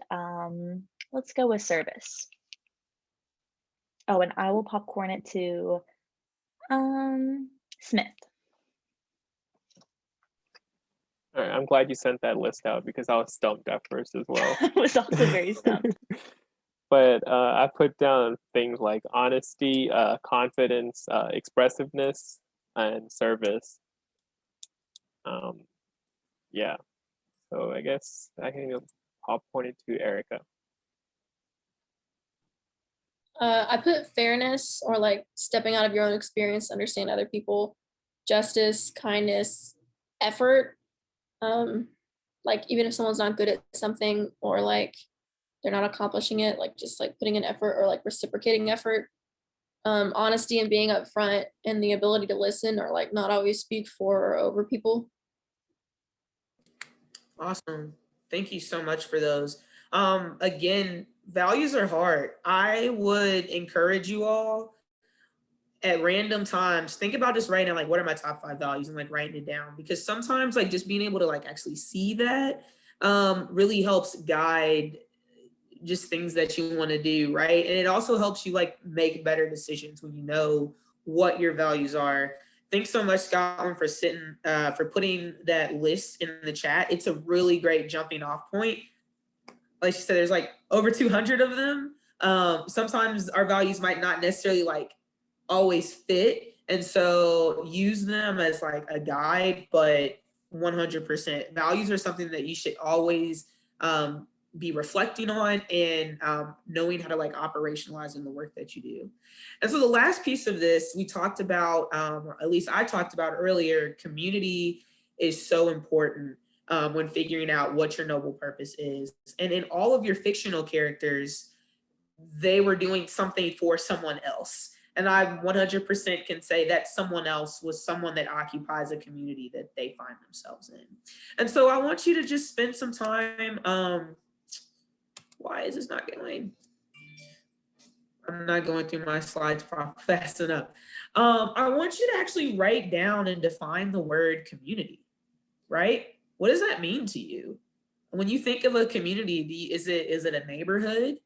let's go with service. Oh, and I will popcorn it to Smith. All right, I'm glad you sent that list out because I was stumped at first as well. I was also very stumped. But I put down things like honesty, confidence, expressiveness, and service. Yeah, so I guess I can popcorn it to Erica. I put fairness, or like stepping out of your own experience to understand other people, justice, kindness, effort. Like even if someone's not good at something, or like they're not accomplishing it, like just like putting in effort or like reciprocating effort. Honesty and being upfront, and the ability to listen or like not always speak for or over people. Awesome. Thank you so much for those. Again, values are hard. I would encourage you all at random times, think about just writing like, what are my top 5 values, and like writing it down, because sometimes like just being able to like actually see that really helps guide just things that you want to do, right? And it also helps you like make better decisions when you know what your values are. Thanks so much, Scotland, for putting that list in the chat. It's a really great jumping off point. Like she said, there's like over 200 of them. Sometimes our values might not necessarily like always fit, and so use them as like a guide, but 100% values are something that you should always be reflecting on and knowing how to like operationalize in the work that you do. And so the last piece of this, we talked about, or at least I talked about earlier, community is so important when figuring out what your noble purpose is. And in all of your fictional characters, they were doing something for someone else. And I 100% can say that someone else was someone that occupies a community that they find themselves in. And so I want you to just spend some time. Why is this not going? I'm not going through my slides fast enough. I want you to actually write down and define the word community, right? What does that mean to you? When you think of a community, is it a neighborhood?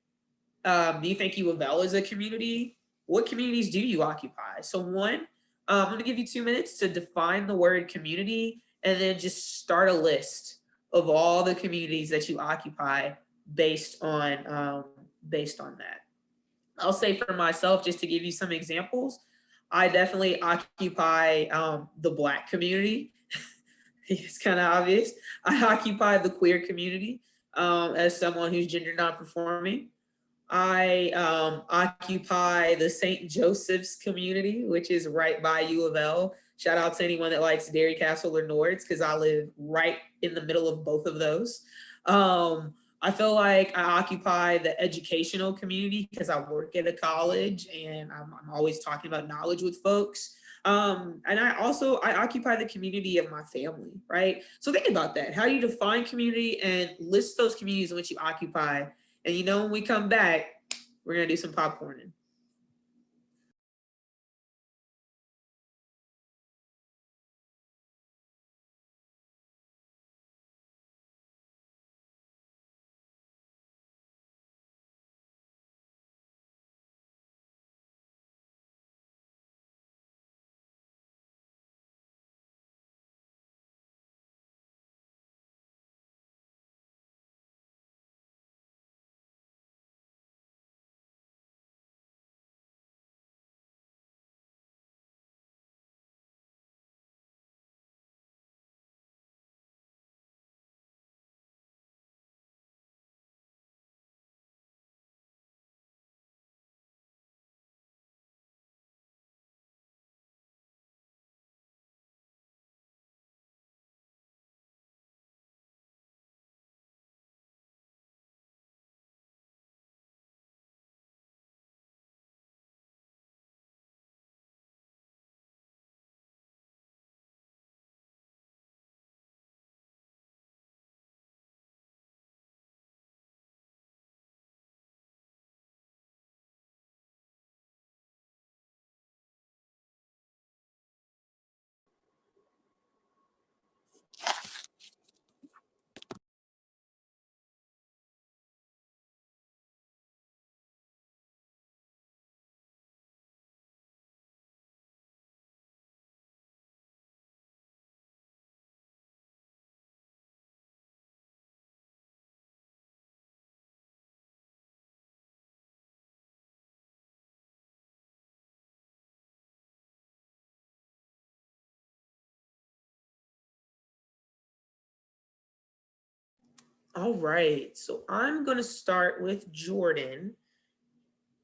Do you think UofL is a community? What communities do you occupy? So one, I'm gonna give you 2 minutes to define the word community, and then just start a list of all the communities that you occupy based on that. I'll say for myself, just to give you some examples, I definitely occupy the Black community. It's kind of obvious. I occupy the queer community as someone who's gender non-conforming. I occupy the St. Joseph's community, which is right by U of L. Shout out to anyone that likes Derry Castle or Nords, because I live right in the middle of both of those. I feel like I occupy the educational community because I work at a college and I'm always talking about knowledge with folks. And I occupy the community of my family, right? So think about that. How do you define community and list those communities in which you occupy? And when we come back, we're gonna do some popcorning. All right, so I'm gonna start with Jordan,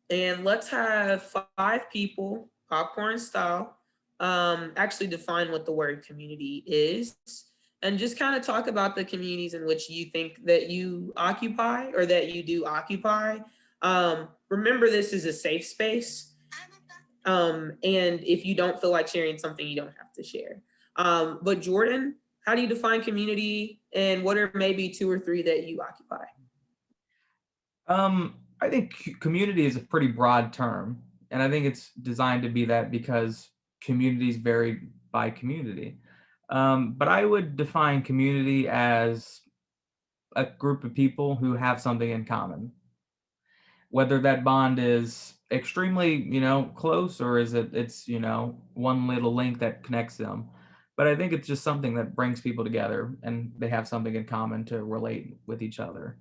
and let's have 5 people, popcorn style, actually define what the word community is, and just kind of talk about the communities in which you think that you occupy or that you do occupy. Remember, this is a safe space, and if you don't feel like sharing something, you don't have to share. But Jordan, how do you define community, and what are maybe 2 or 3 that you occupy? I think community is a pretty broad term, and I think it's designed to be that because communities vary by community. But I would define community as a group of people who have something in common. Whether that bond is extremely, close, or is it's, one little link that connects them. But I think it's just something that brings people together and they have something in common to relate with each other.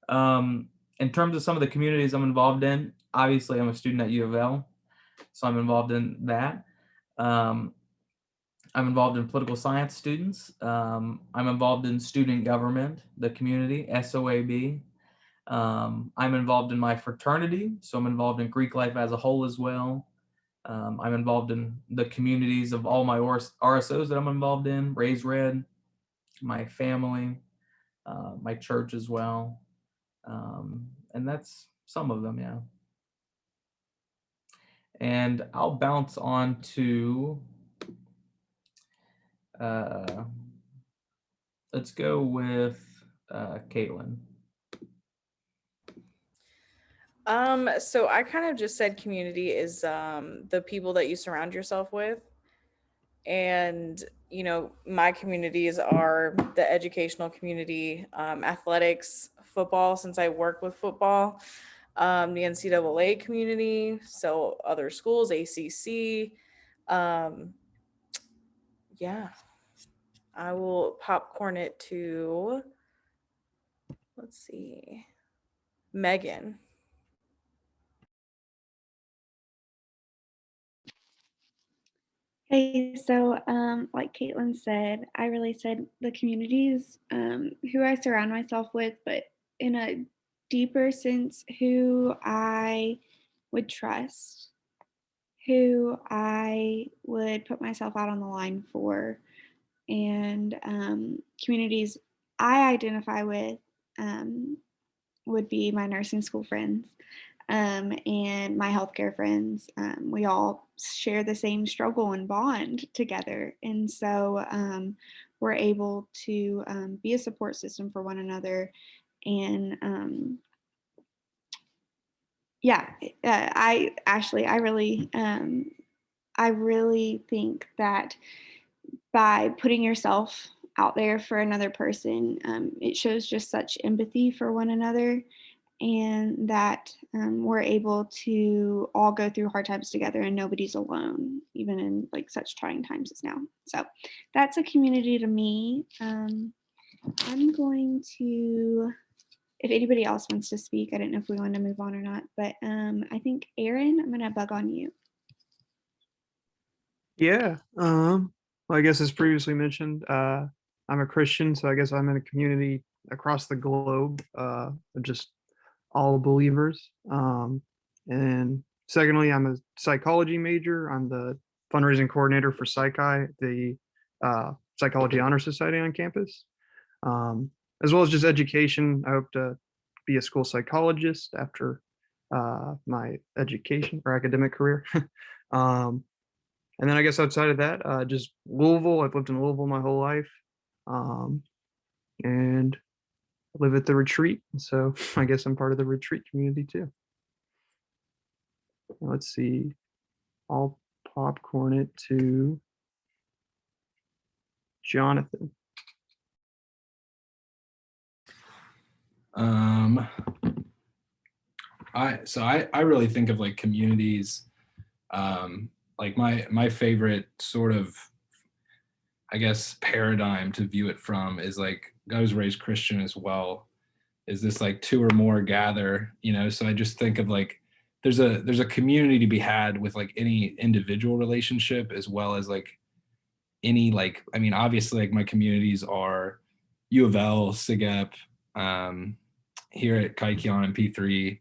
In terms of some of the communities I'm involved in, obviously I'm a student at U of L, so I'm involved in that. Um, I'm involved in political science students. I'm involved in student government, the community, SOAB. I'm involved in my fraternity, so I'm involved in Greek life as a whole as well. I'm involved in the communities of all my RSOs that I'm involved in, Raise Red, my family, my church as well. And that's some of them, yeah. And I'll bounce on to, let's go with Caitlin. So I kind of just said community is the people that you surround yourself with. And, my communities are the educational community, athletics, football, since I work with football, the NCAA community, so other schools, ACC. Yeah, I will popcorn it to, let's see, Megan. Hey, so like Caitlin said, I really said the communities who I surround myself with, but in a deeper sense, who I would trust, who I would put myself out on the line for, and communities I identify with would be my nursing school friends and my healthcare friends. We all share the same struggle and bond together. And so we're able to be a support system for one another. And Ashley, I really think that by putting yourself out there for another person, it shows just such empathy for one another, and that we're able to all go through hard times together and nobody's alone, even in like such trying times as now. So that's a community to me. I'm going to, if anybody else wants to speak, I don't know if we want to move on or not, but I think Aaron, I'm going to bug on you. Yeah. Well, I guess as previously mentioned, I'm a Christian, so I guess I'm in a community across the globe of just all believers. And secondly, I'm a psychology major. I'm the fundraising coordinator for Psych.I, the Psychology Honor Society on campus. As well as just education. I hope to be a school psychologist after my education or academic career. And then I guess outside of that, just Louisville. I've lived in Louisville my whole life. And I live at the retreat. So I guess I'm part of the retreat community too. Let's see. I'll popcorn it to Jonathan. I really think of like communities, like my favorite sort of, I guess, paradigm to view it from is like, I was raised Christian as well, is this like 2 or more gather, so I just think of like there's a community to be had with like any individual relationship as well as like any, like, I mean, obviously like my communities are U of L, SIGEP, here at Kaikion and P3.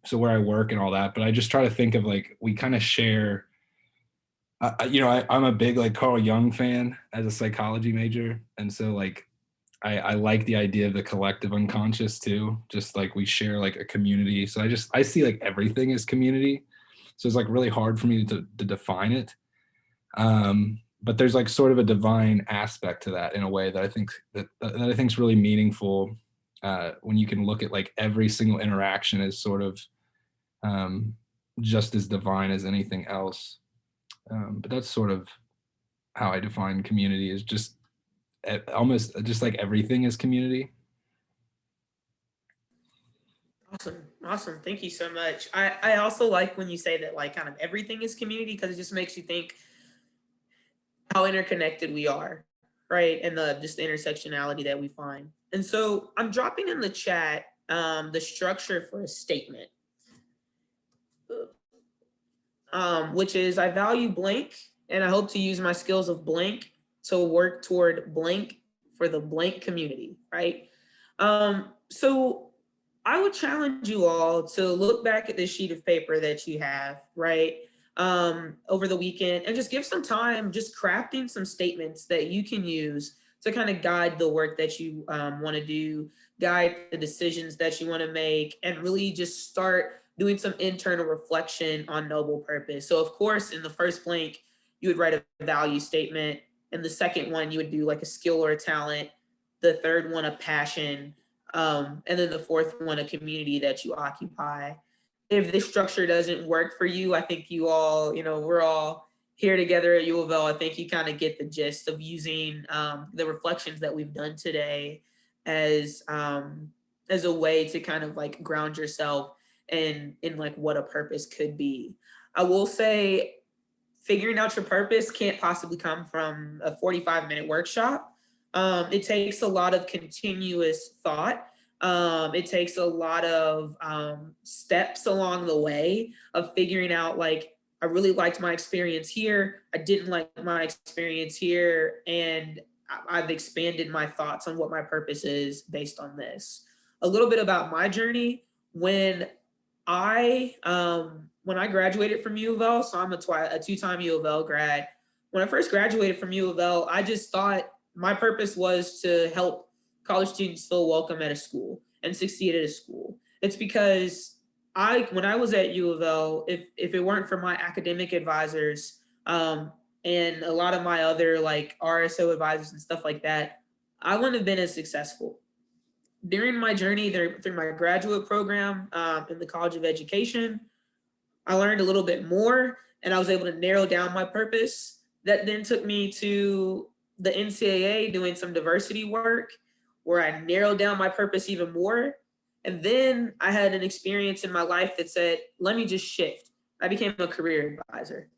So where I work and all that, but I just try to think of like, we kind of share, I'm a big like Carl Jung fan as a psychology major. And so like, I like the idea of the collective unconscious too. Just like we share like a community. So I see like everything as community. So it's like really hard for me to define it. But there's like sort of a divine aspect to that in a way that I think that I think is really meaningful. When you can look at like every single interaction as sort of just as divine as anything else. But that's sort of how I define community, is just almost just like everything is community. Awesome. Thank you so much. I also like when you say that like kind of everything is community, because it just makes you think how interconnected we are, right? And just the intersectionality that we find. And so I'm dropping in the chat the structure for a statement, which is, I value blank, and I hope to use my skills of blank to work toward blank for the blank community, right? So I would challenge you all to look back at this sheet of paper that you have, right, over the weekend, and just give some time just crafting some statements that you can use to kind of guide the work that you want to do, guide the decisions that you want to make, and really just start doing some internal reflection on noble purpose. So of course, in the first blank, you would write a value statement. And the second one, you would do like a skill or a talent. The third one, a passion. And then the fourth one, a community that you occupy. If this structure doesn't work for you, I think you all, we're all here together at U of L. I think you kind of get the gist of using the reflections that we've done today as a way to kind of like ground yourself in like what a purpose could be. I will say, figuring out your purpose can't possibly come from a 45-minute workshop. It takes a lot of continuous thought. It takes a lot of steps along the way of figuring out, like, I really liked my experience here. I didn't like my experience here. And I've expanded my thoughts on what my purpose is based on this. A little bit about my journey. When I graduated from U of L, so I'm a two-time U of L grad. When I first graduated from U of L, I just thought my purpose was to help college students feel welcome at a school and succeed at a school. It's because when I was at U of L, if it weren't for my academic advisors and a lot of my other like RSO advisors and stuff like that, I wouldn't have been as successful. During my journey through my graduate program in the College of Education, I learned a little bit more, and I was able to narrow down my purpose. That then took me to the NCAA doing some diversity work, where I narrowed down my purpose even more. And then I had an experience in my life that said, let me just shift. I became a career advisor.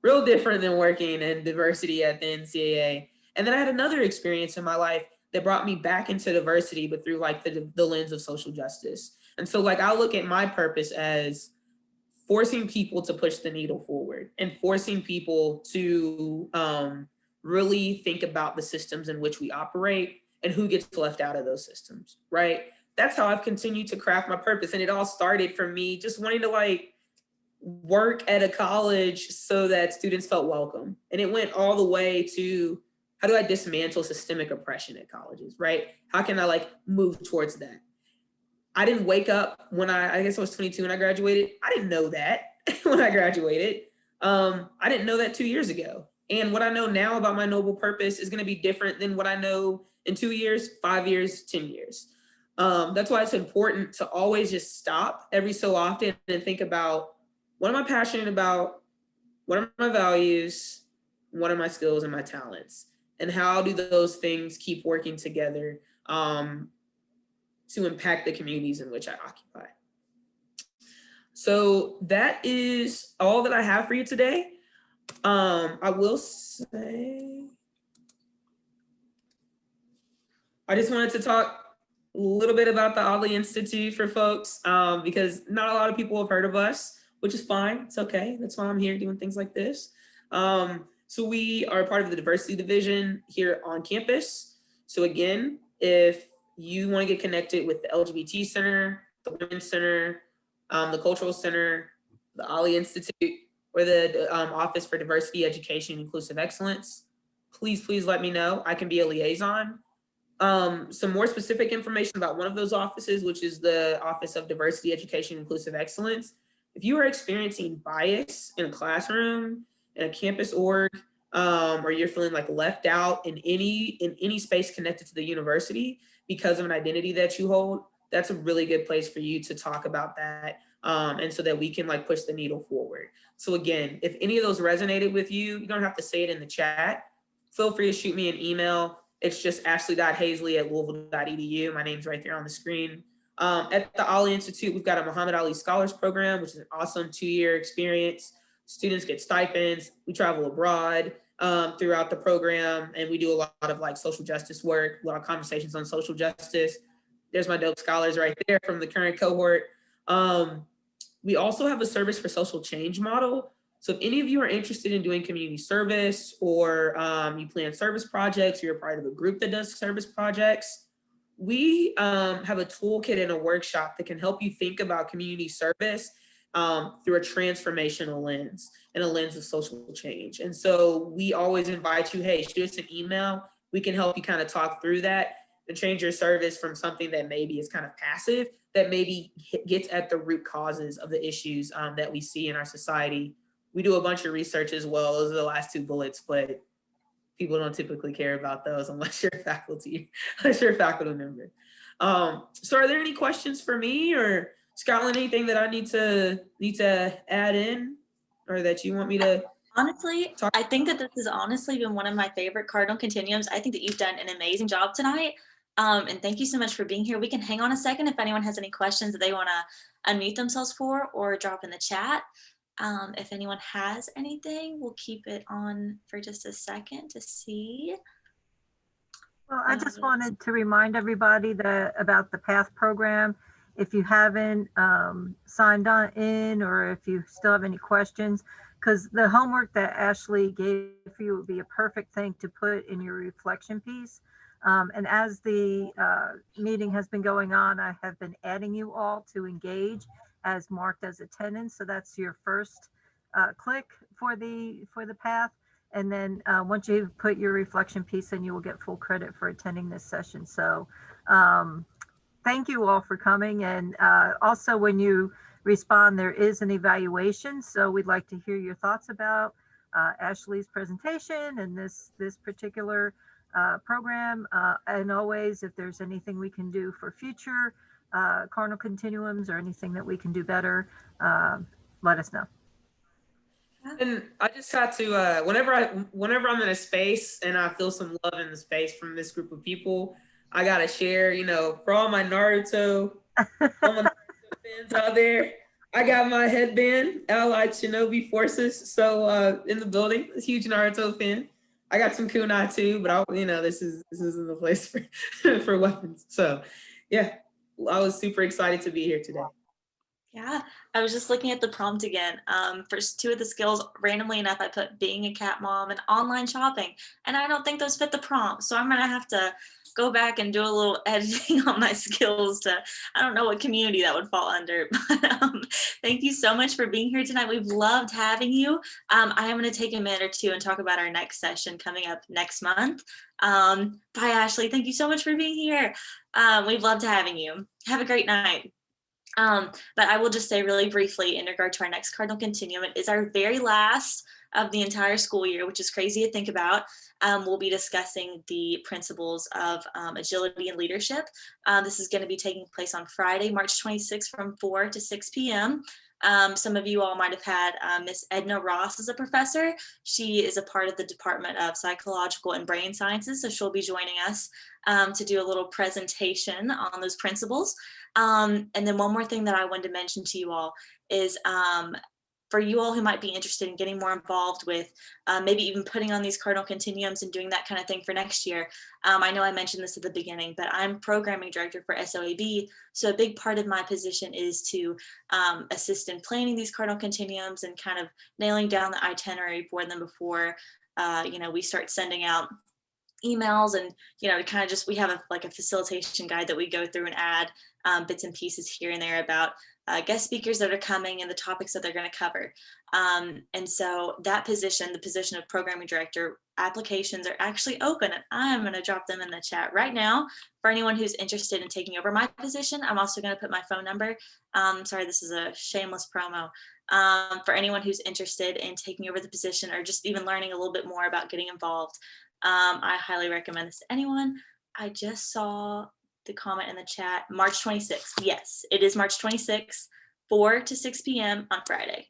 Real different than working in diversity at the NCAA. And then I had another experience in my life that brought me back into diversity, but through like the lens of social justice. And so like I look at my purpose as forcing people to push the needle forward and forcing people to really think about the systems in which we operate and who gets left out of those systems, right? That's how I've continued to craft my purpose. And it all started from me just wanting to like work at a college so that students felt welcome. And it went all the way to, how do I dismantle systemic oppression at colleges, right? How can I like move towards that? I didn't wake up when I guess I was 22 when I graduated. I didn't know that when I graduated. I didn't know that 2 years ago. And what I know now about my noble purpose is going to be different than what I know in 2 years, 5 years, 10 years. That's why it's important to always just stop every so often and think about, what am I passionate about? What are my values? What are my skills and my talents? And how do those things keep working together to impact the communities in which I occupy? So that is all that I have for you today. I will say, I just wanted to talk a little bit about the Audley Institute for folks, because not a lot of people have heard of us, which is fine. It's okay. That's why I'm here doing things like this. So we are part of the diversity division here on campus. So again, if you want to get connected with the LGBT Center, the Women's Center, the Cultural Center, the Ali Institute, or the Office for Diversity, Education, and Inclusive Excellence, please let me know. I can be a liaison. Some more specific information about one of those offices, which is the Office of Diversity, Education, and Inclusive Excellence. If you are experiencing bias in a classroom, in a campus org, or you're feeling like left out in any space connected to the university because of an identity that you hold, that's a really good place for you to talk about that, and so that we can like push the needle forward. So again, if any of those resonated with you, you don't have to say it in the chat. Feel free to shoot me an email. It's just ashley.hazley@louisville.edu. My name's right there on the screen. At the Ali Institute, we've got a Muhammad Ali Scholars Program, which is an awesome 2-year experience. Students get stipends. We travel abroad throughout the program, and we do a lot of like social justice work, a lot of conversations on social justice. There's my dope scholars right there from the current cohort. We also have a service for social change model. So if any of you are interested in doing community service, or you plan service projects, or you're part of a group that does service projects, we have a toolkit and a workshop that can help you think about community service through a transformational lens and a lens of social change. And so we always invite you, hey, shoot us an email. We can help you kind of talk through that and change your service from something that maybe is kind of passive, that maybe gets at the root causes of the issues that we see in our society. We do a bunch of research as well. Those are the last 2 bullets, but people don't typically care about those unless you're a faculty member. So are there any questions for me or Scotland, anything that I need to add in, or that you want me to? Honestly, I think that this has honestly been one of my favorite Cardinal Continuums. I think that you've done an amazing job tonight. And thank you so much for being here. We can hang on a second if anyone has any questions that they want to unmute themselves for, or drop in the chat. If anyone has anything, we'll keep it on for just a second to see. Well, I just wanted to remind everybody about the PATH program. If you haven't signed on in, or if you still have any questions, because the homework that Ashley gave for you would be a perfect thing to put in your reflection piece. And as the meeting has been going on, I have been adding you all to engage as marked as attendance. So that's your first click for the PATH. And then once you put your reflection piece in, you will get full credit for attending this session. So thank you all for coming. And also, when you respond, there is an evaluation. So we'd like to hear your thoughts about Ashley's presentation and this particular program. And always, if there's anything we can do for future Cardinal Continuums or anything that we can do better, let us know. And I just got to, whenever I'm in a space and I feel some love in the space from this group of people, I gotta share, for all my Naruto, all my Naruto fans out there, I got my headband, Allied Shinobi Forces. So in the building, a huge Naruto fan. I got some kunai too, but this isn't the place for weapons. So yeah, I was super excited to be here today. Yeah, I was just looking at the prompt again. For 2 of the skills, randomly enough, I put being a cat mom and online shopping, and I don't think those fit the prompt. So I'm gonna have to go back and do a little editing on my skills I don't know what community that would fall under. But thank you so much for being here tonight. We've loved having you. I am gonna take a minute or 2 and talk about our next session coming up next month. Bye, Ashley. Thank you so much for being here. We've loved having you. Have a great night. But I will just say really briefly in regard to our next Cardinal Continuum, it is our very last of the entire school year, which is crazy to think about. We'll be discussing the principles of agility and leadership. This is going to be taking place on Friday, March 26th from 4 to 6 p.m. Some of you all might have had Miss Edna Ross as a professor. She is a part of the Department of Psychological and Brain Sciences, so she'll be joining us to do a little presentation on those principles. And then one more thing that I wanted to mention to you all is for you all who might be interested in getting more involved with maybe even putting on these Cardinal Continuums and doing that kind of thing for next year. I know I mentioned this at the beginning, but I'm programming director for SOAB. So a big part of my position is to assist in planning these Cardinal Continuums and kind of nailing down the itinerary for them before we start sending out emails, and to kind of just, we have like a facilitation guide that we go through and add bits and pieces here and there about guest speakers that are coming and the topics that they're going to cover. And so that position, the position of programming director, applications are actually open, and I'm going to drop them in the chat right now for anyone who's interested in taking over my position. I'm also going to put my phone number. Sorry, this is a shameless promo. For anyone who's interested in taking over the position or just even learning a little bit more about getting involved. I highly recommend this to anyone. I just saw the comment in the chat, March 26th. Yes, it is March 26th, 4 to 6 p.m. on Friday.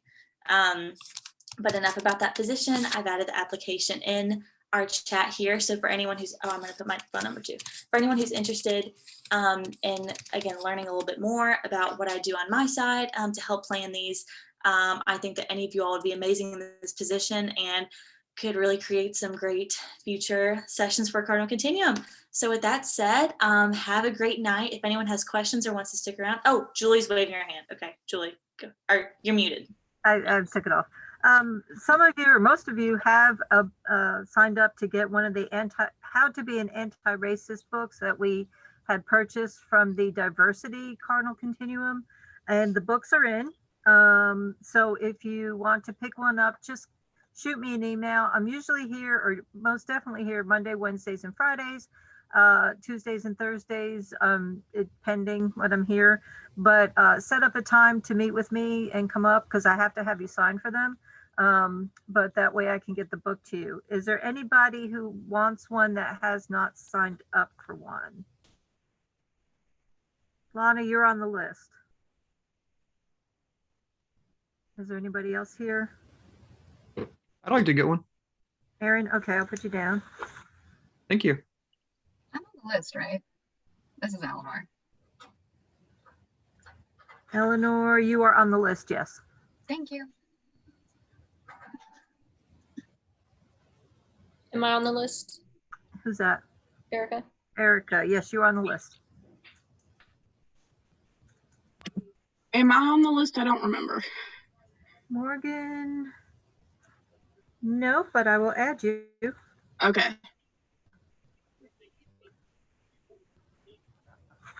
But enough about that position. I've added the application in our chat here. So for anyone who's, I'm going to put my phone number too. For anyone who's interested in, again, learning a little bit more about what I do on my side to help plan these, I think that any of you all would be amazing in this position and could really create some great future sessions for Cardinal Continuum. So with that said, have a great night. If anyone has questions or wants to stick around. Oh, Julie's waving her hand. Okay, Julie, go. Or you're muted. I took it off. Some of you or most of you have signed up to get one of the How to Be an Anti-Racist books that we had purchased from the Diversity Cardinal Continuum, and the books are in. So if you want to pick one up, just shoot me an email. I'm usually here, or most definitely here, Monday, Wednesdays, and Fridays, Tuesdays and Thursdays, pending what I'm here. But set up a time to meet with me and come up, because I have to have you sign for them. But that way I can get the book to you. Is there anybody who wants one that has not signed up for one? Lana, you're on the list. Is there anybody else here? I'd like to get one. Aaron, okay, I'll put you down. Thank you. I'm on the list, right? This is Eleanor. Eleanor, you are on the list, yes. Thank you. Am I on the list? Who's that? Erica. Erica, yes, you're on the list. Am I on the list? I don't remember. Morgan, no, but I will add you. Okay.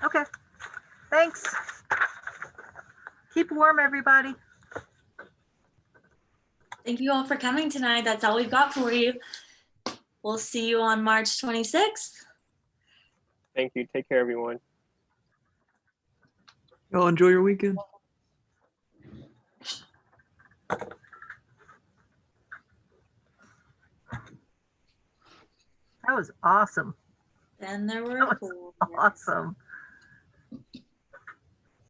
Okay, thanks. Keep warm, everybody. Thank you all for coming tonight. That's all we've got for you. We'll see you on March 26th. Thank you. Take care, everyone. Y'all enjoy your weekend. That was awesome. Then there were That was awesome.